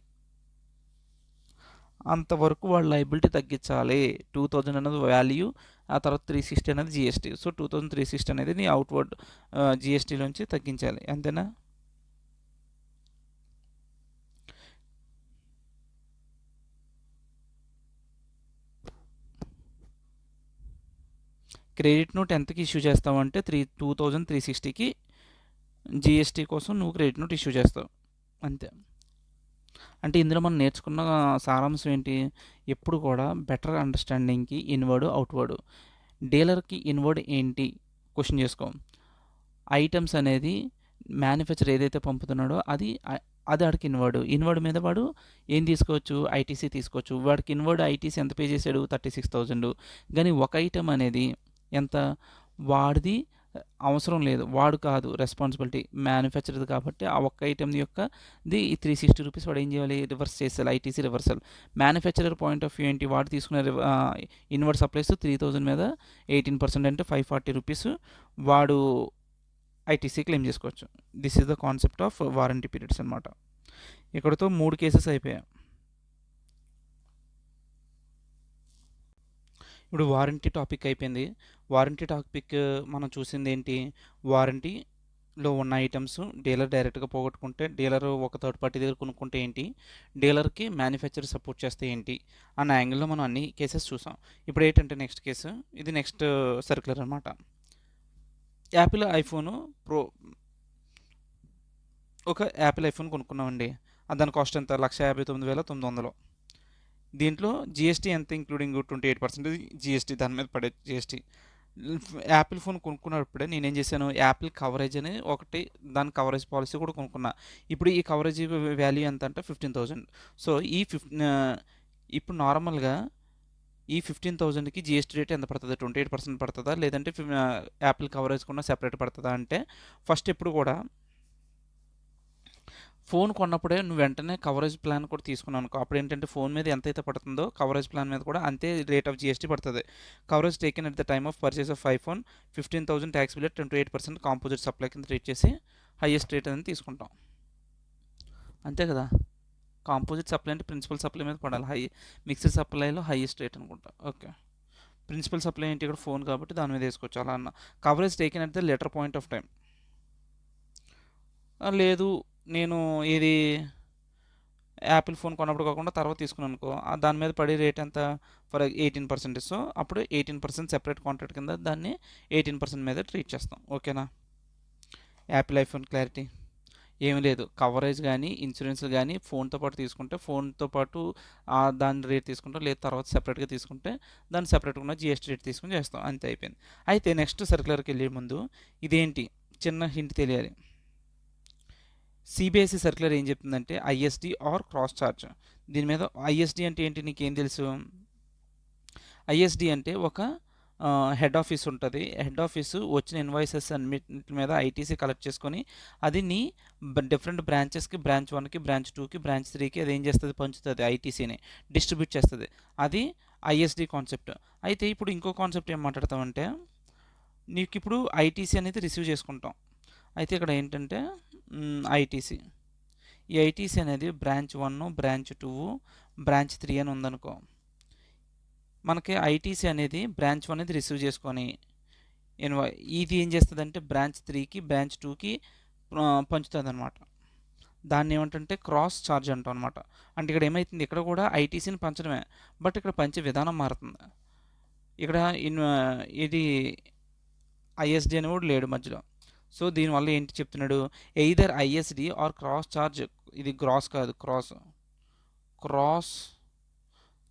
అంతవరకు వాళ్ళ liability తగ్గించాలి. 2,000 అనేది వాల్యూ, ఆ తర్వాత 360 అనేది జిఎస్టీ. సో 2,360 అనేది నీ అవుట్వర్డ్ జిఎస్టీలోంచి తగ్గించాలి, అంతేనా. క్రెడిట్ నోట్ ఎంతకి ఇష్యూ చేస్తావంటే 2,360కి జిఎస్టీ కోసం నువ్వు క్రెడిట్ నోట్ ఇష్యూ చేస్తావు, అంతే. అంటే ఇందులో మనం నేర్చుకున్న సారాంశం ఏంటి, ఎప్పుడు కూడా బెటర్ అండర్స్టాండింగ్కి ఇన్వర్డ్ అవుట్వర్డ్. డీలర్కి ఇన్వర్డ్ ఏంటి క్వశ్చన్ చేసుకో. ఐటమ్స్ అనేది మ్యానుఫ్యాక్చర్ ఏదైతే పంపుతున్నాడో అది ఆడికి ఇన్వర్డ్ మీద వాడు ఏం తీసుకోవచ్చు, ఐటీసీ తీసుకోవచ్చు. వాడికి ఇన్వర్డ్ ఐటీసీ ఎంత పే చేశాడు, 36,000. కానీ ఒక ఐటమ్ అనేది ఎంత, వాడిది అవసరం లేదు, వాడు కాదు రెస్పాన్సిబిలిటీ, మ్యానుఫ్యాక్చర్ది కాబట్టి ఆ ఒక్క ఐటమ్ యొక్క ది 360 రూపీస్ వాడు ఏం చేయాలి, రివర్స్ చేసేయాలి, ITC reversal. Manufacturer point of view ఏంటి, వాడు తీసుకున్న ఇన్వర్డ్ సప్లైస్ 3,000 మీద 18% అంటే 540 రూపీస్ వాడు ఐటీసీ క్లెయిమ్ చేసుకోవచ్చు. This is the concept of warranty periods అనమాట. ఇక్కడతో 3 కేసెస్ అయిపోయాయి. ఇప్పుడు వారంటీ టాపిక్ అయిపోయింది. వారంటీ టాపిక్ మనం చూసింది ఏంటి, వారంటీలో ఉన్న ఐటమ్స్ డీలర్ డైరెక్ట్గా పోగొట్టుకుంటే, డీలర్ ఒక థర్డ్ పార్టీ దగ్గర కొనుక్కుంటే ఏంటి, డీలర్కి మ్యానుఫ్యాక్చర్ సపోర్ట్ చేస్తే ఏంటి అన్న యాంగిల్లో మనం అన్ని కేసెస్ చూసాం. ఇప్పుడు ఏంటంటే నెక్స్ట్ కేసు, ఇది నెక్స్ట్ సర్క్యులర్ అనమాట. యాపిల్ ఐఫోన్ ప్రో, ఒక యాపిల్ ఐఫోన్ కొనుక్కున్నామండి, దాని కాస్ట్ ఎంత, 1,59,900. దీంట్లో జిఎస్టీ ఎంత, ఇంక్లూడింగ్ 28% జిఎస్టీ, దాని మీద పడే జిఎస్టీ. యాపిల్ ఫోన్ కొనుక్కున్నప్పుడే నేనేం చేశాను, యాపిల్ కవరేజ్ అని ఒకటి, దాని కవరేజ్ పాలసీ కూడా కొనుక్కున్నా. ఇప్పుడు ఈ కవరేజ్ వాల్యూ ఎంత అంటే 15,000. సో ఇప్పుడు నార్మల్గా ఈ 15,000కి జిఎస్టీ రేట్ ఎంత పడుతుంది, 28% పడుతుందా, లేదంటే యాపిల్ కవరేజ్ కూడా సెపరేట్ పడుతుందా అంటే, ఫస్ట్ ఎప్పుడు కూడా ఫోన్ కొన్నప్పుడే నువ్వు వెంటనే కవరేజ్ ప్లాన్ కూడా తీసుకున్నావు అనుకో, అప్పుడు ఏంటంటే ఫోన్ మీద ఎంతైతే పడుతుందో కవరేజ్ ప్లాన్ మీద కూడా అంతే రేట్ ఆఫ్ జిఎస్టీ పడుతుంది. Coverage taken at the time of purchase of iPhone 15,000 tax bill 28% composite supply కింద ట్రీట్ చేసి హైయెస్ట్ రేట్ అనేది తీసుకుంటాం, అంతే కదా. కాంపోజిట్ సప్లై అంటే ప్రిన్సిపల్ సప్లై మీద పడాలి, మిక్స్డ్ సప్లైలో హైయెస్ట్ రేట్ అనుకుంటా. ఓకే, ప్రిన్సిపల్ సప్లై ఏంటి ఇక్కడ ఫోన్ కాబట్టి దాని మీద వేసుకోవచ్చు అలా అన్న. Coverage taken at the letter point of time, లేదు నేను ఇది యాపిల్ ఫోన్ కొన్నప్పుడు కాకుండా తర్వాత తీసుకున్నాను అనుకో, దాని మీద పడే రేట్ ఎంత, ఫర్ 18%. సో అప్పుడు 18% సెపరేట్ కాంట్రాక్ట్ కింద దాన్ని 18% మీద ట్రీట్ చేస్తాం. ఓకేనా? యాపిల్ ఐఫోన్ క్లారిటీ ఏమీ లేదు. కవరేజ్ కానీ ఇన్సూరెన్స్లు కానీ ఫోన్తో పాటు తీసుకుంటే ఫోన్తో పాటు దాని రేట్ తీసుకుంటాం, లేదు తర్వాత సెపరేట్గా తీసుకుంటే దాన్ని సెపరేట్గా ఉన్న జిఎస్టీ రేట్ తీసుకుని చేస్తాం. అంతే, అయిపోయింది. అయితే నెక్స్ట్ సర్క్యులర్కి వెళ్ళే ముందు ఇదేంటి చిన్న హింట్ తెలియాలి. సిబిఎస్ఈ సర్క్యులర్ ఏం చెప్తుందంటే ఐఎస్డి ఆర్ క్రాస్ ఛార్జ్. దీని మీద ఐఎస్డి అంటే ఏంటి నీకేం తెలుసు? ఐఎస్డి అంటే ఒక హెడ్ ఆఫీస్ ఉంటుంది. హెడ్ ఆఫీసు వచ్చిన ఇన్వాయిసెస్ అన్నిటి మీద ఐటీసీ కలెక్ట్ చేసుకొని అది నీ డిఫరెంట్ బ్రాంచెస్కి, బ్రాంచ్ 1కి, బ్రాంచ్ 2కి, బ్రాంచ్ 3కి అది ఏం చేస్తుంది, పంచుతుంది, ఐటీసీని డిస్ట్రిబ్యూట్ చేస్తుంది. అది ఐఎస్డి కాన్సెప్ట్. అయితే ఇప్పుడు ఇంకో కాన్సెప్ట్ ఏం మాట్లాడతామంటే నీకు ఇప్పుడు ఐటీసీ అనేది రిసీవ్ చేసుకుంటాం. అయితే ఇక్కడ ఏంటంటే ఐటీసీ, ఈ ఐటీసీ అనేది బ్రాంచ్ 1, బ్రాంచ్ 2, బ్రాంచ్ 3 అని ఉందనుకో. మనకి ఐటీసీ అనేది బ్రాంచ్ 1 అనేది రిసీవ్ చేసుకొని ఇది ఏం చేస్తుందంటే బ్రాంచ్ 3కి, బ్రాంచ్ 2కి పంచుతుంది అనమాట. దాన్ని ఏమంటే క్రాస్ ఛార్జ్ అంటాం అనమాట. అంటే ఇక్కడ ఏమవుతుంది, ఇక్కడ కూడా ఐటీసీని పంచడమే, బట్ ఇక్కడ పంచే విధానం మారుతుంది. ఇక్కడ ఇది ఐఎస్డి అని కూడా లేడు మధ్యలో. సో దీనివల్ల ఏంటి చెప్తున్నాడు, either ISD or cross charge, ఇది గ్రాస్ కాదు cross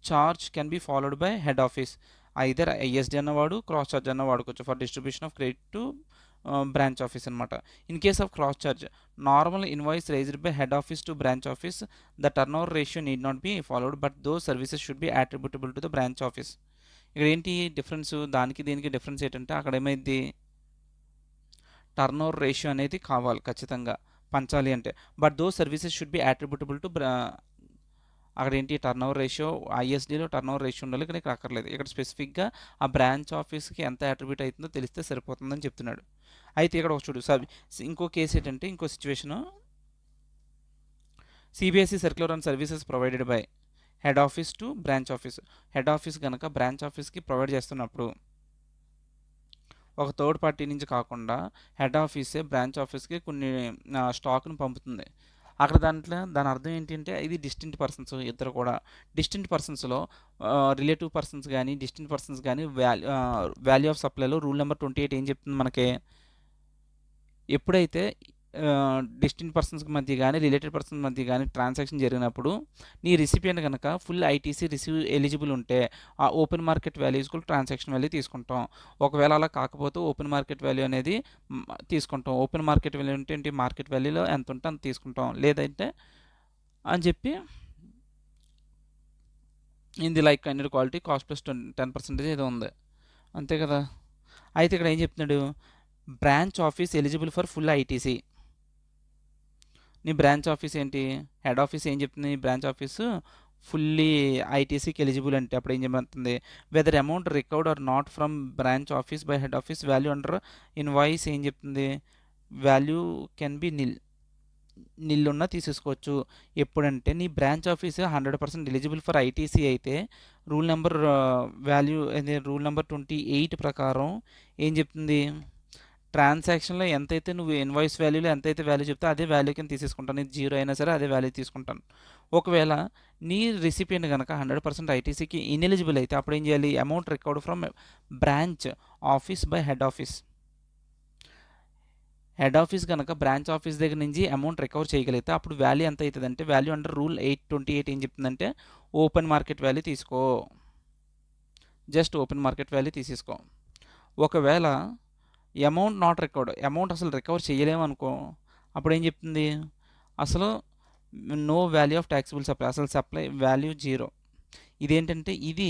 charge can be followed by head office. Either ISD అన్నవాడు క్రాస్ ఛార్జ్ అన్న వాడుకోవచ్చు for distribution of credit to branch office అనమాట. In case of cross charge, normal invoice raised by head office to branch office, the turnover ratio need not be followed, but those services should be attributable to the branch office. ఇక్కడ ఏంటి difference, దానికి దీనికి difference ఏంటంటే అక్కడ ఏమైంది, turn over ratio అనేది కావాలి ఖచ్చితంగా పంచాలి అంటే, but those services should be attributable to అక్కడ ఏంటి టర్న్ ఓవర్ రేషియో, ఐఎస్డీలో టర్న్ ఓవర్ రేషియో ఉండాలి, కానీ ఇక్కడ అక్కర్లేదు. ఇక్కడ స్పెసిఫిక్గా ఆ బ్రాంచ్ ఆఫీస్కి ఎంత అట్రిబ్యూట్ అవుతుందో తెలిస్తే సరిపోతుందని చెప్తున్నాడు. అయితే ఇక్కడ ఒక చూడు ఇంకో కేసు ఏంటంటే, ఇంకో situation, CBSE circular on services provided by head office to branch office. Head office కనుక బ్రాంచ్ ఆఫీస్కి ప్రొవైడ్ చేస్తున్నప్పుడు ఒక థర్డ్ పార్టీ నుంచి కాకుండా హెడ్ ఆఫీసే బ్రాంచ్ ఆఫీస్కి కొన్ని స్టాక్ను పంపుతుంది. అక్కడ దాని అర్థం ఏంటంటే ఇది డిస్టింక్ట్ పర్సన్స్, ఇద్దరు కూడా డిస్టింక్ట్ పర్సన్స్లో రిలేటివ్ పర్సన్స్ కానీ డిస్టింక్ట్ పర్సన్స్ కానీ వాల్యూ ఆఫ్ సప్లైలో రూల్ నెంబర్ 28 ఏం చెప్తుంది మనకి, ఎప్పుడైతే డిస్టింక్ట్ పర్సన్స్ మధ్య కానీ రిలేటెడ్ పర్సన్స్ మధ్య కానీ ట్రాన్సాక్షన్ జరిగినప్పుడు నీ రిసిపియంట్ కనుక ఫుల్ ఐటీసీ రిసీవ్ ఎలిజిబుల్ ఉంటే ఆ ఓపెన్ మార్కెట్ వాల్యూస్ కూడా ట్రాన్సాక్షన్ వాల్యూ తీసుకుంటాం. ఒకవేళ అలా కాకపోతే ఓపెన్ మార్కెట్ వాల్యూ అనేది తీసుకుంటాం. ఓపెన్ మార్కెట్ వాల్యూ అంటే ఏంటి, మార్కెట్ వాల్యూలో ఎంత ఉంటే అంత తీసుకుంటాం, లేదంటే అని చెప్పి ఇది like kind quality cost plus 10% ఏదో ఉంది, అంతే కదా. అయితే ఇక్కడ ఏం చెప్తున్నాడు, branch office eligible for full ITC. నీ బ్రాంచ్ ఆఫీస్ ఏంటి, హెడ్ ఆఫీస్ ఏం చెప్తుంది, బ్రాంచ్ ఆఫీసు ఫుల్లీ ఐటీసీకి ఎలిజిబుల్ అంటే అప్పుడు ఏం చెప్తుంది, whether amount recovered or not from branch office by head office value under invoice ఏం చెప్తుంది, వాల్యూ కెన్ బి నిల్ ఉన్న తీసేసుకోవచ్చు. ఎప్పుడంటే నీ branch office 100% eligible for ITC అయితే రూల్ నెంబర్ వాల్యూ అదే రూల్ నెంబర్ 28 ప్రకారం ఏం చెప్తుంది, ట్రాన్సాక్షన్లో ఎంతైతే నువ్వు ఇన్వాయిస్ వాల్యూలో ఎంతైతే వాల్యూ చెప్తే అదే వాల్యూ కింద తీసేసుకుంటాను, ఇది 0 అయినా సరే అదే వాల్యూ తీసుకుంటాను. ఒకవేళ నీ రిసిపియంట్ కనుక 100% ఐటీసీకి ఇన్ఎలిజిబుల్ అయితే అప్పుడు ఏం చేయాలి, amount recovered from branch office by head office. Head office కనుక బ్రాంచ్ ఆఫీస్ దగ్గర నుంచి అమౌంట్ రికవర్ చేయగలిగితే అప్పుడు వాల్యూ ఎంత అవుతుంది అంటే, వాల్యూ అండర్ రూల్ 828 ఏం చెప్తుందంటే ఓపెన్ మార్కెట్ వాల్యూ తీసుకో, జస్ట్ ఓపెన్ మార్కెట్ వాల్యూ తీసేసుకో. ఒకవేళ అమౌంట్ నాట్ రికవర్డ్, అమౌంట్ అసలు రికవర్ చేయలేము అనుకో, అప్పుడు ఏం చెప్తుంది, అసలు no value of taxable supply, అసలు సప్లై వాల్యూ 0. ఇదేంటంటే ఇది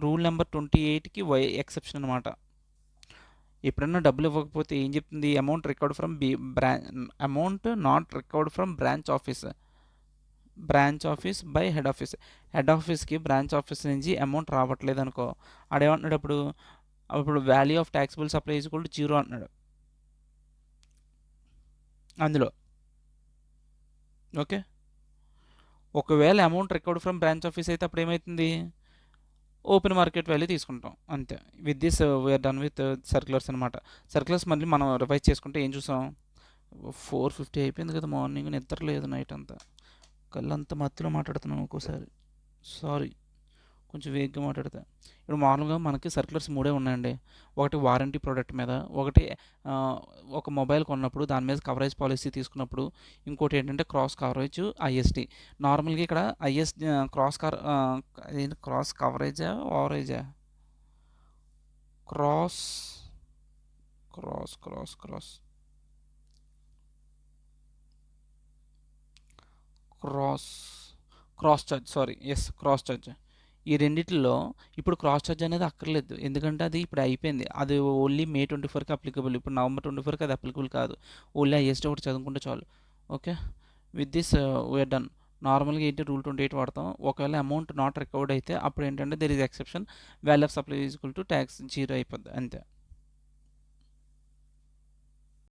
రూల్ నెంబర్ 28కి ఎక్సెప్షన్ అనమాట. ఎప్పుడన్నా డబ్బులు ఇవ్వకపోతే ఏం చెప్తుంది, amount recovered from amount not recovered from branch office by head office. Head ఆఫీస్కి బ్రాంచ్ ఆఫీస్ నుంచి అమౌంట్ రావట్లేదు అనుకో, ఆడేమంటున్నాడు అప్పుడు value of taxable supply is equal to 0 అంటున్నాడు అందులో. ఓకే, ఒకవేళ amount recovered from branch office అయితే అప్పుడు ఏమవుతుంది, ఓపెన్ మార్కెట్ వాల్యూ తీసుకుంటాం, అంతే. With this we are done with circulars అనమాట. సర్క్యులర్స్ మళ్ళీ మనం రివైజ్ చేసుకుంటే ఏం చూసాం, 4:50 అయిపోయింది కదా, మార్నింగ్ నిద్ర లేదు నైట్ అంతా. కళ్ళంతా మత్తులో మాట్లాడుతున్నాను ఒక్కోసారి. సారీ. కొంచెం వేగ్గా మాట్లాడతా. ఇప్పుడు మామూలుగా మనకి సర్క్యులర్స్ మూడే ఉన్నాయండి. ఒకటి వారంటీ ప్రోడక్ట్ మీద, ఒకటి ఆహ్, ఒక మొబైల్ కొన్నప్పుడు దాని మీద కవరేజ్ పాలిసీ తీసుకున్నప్పుడు, ఇంకోటి ఏంటంటే క్రాస్ కవరేజ్ ఐఎస్‌డి. నార్మల్‌గా ఇక్కడ అదేంటి క్రాస్ కవరేజా? ఓవరేజా? Cross cross cross cross cross cross charge, sorry. Yes, cross charge. ఈ రెండిట్లో ఇప్పుడు క్రాస్ చార్జ్ అనేది అక్కర్లేదు. ఎందుకంటే అది ఇప్పుడు అయిపోయింది. అది ఓన్లీ మే 24కి అప్లికబుల్. ఇప్పుడు నవంబర్ 24కి అది అప్లికబుల్ కాదు. ఓన్లీ ఐఎస్‌డి ఒకటి చదువుకుంటే చాలు. Okay. With this we are done. నార్మల్‌గా ఏంటి రూల్ 28 వాడతాం. ఒకవేళ అమౌంట్ నాట్ రికవర్డ్ అయితే అప్పుడు ఏంటంటే there is exception. Value of supply is equal to tax zero అయిపోద్ది అంతే.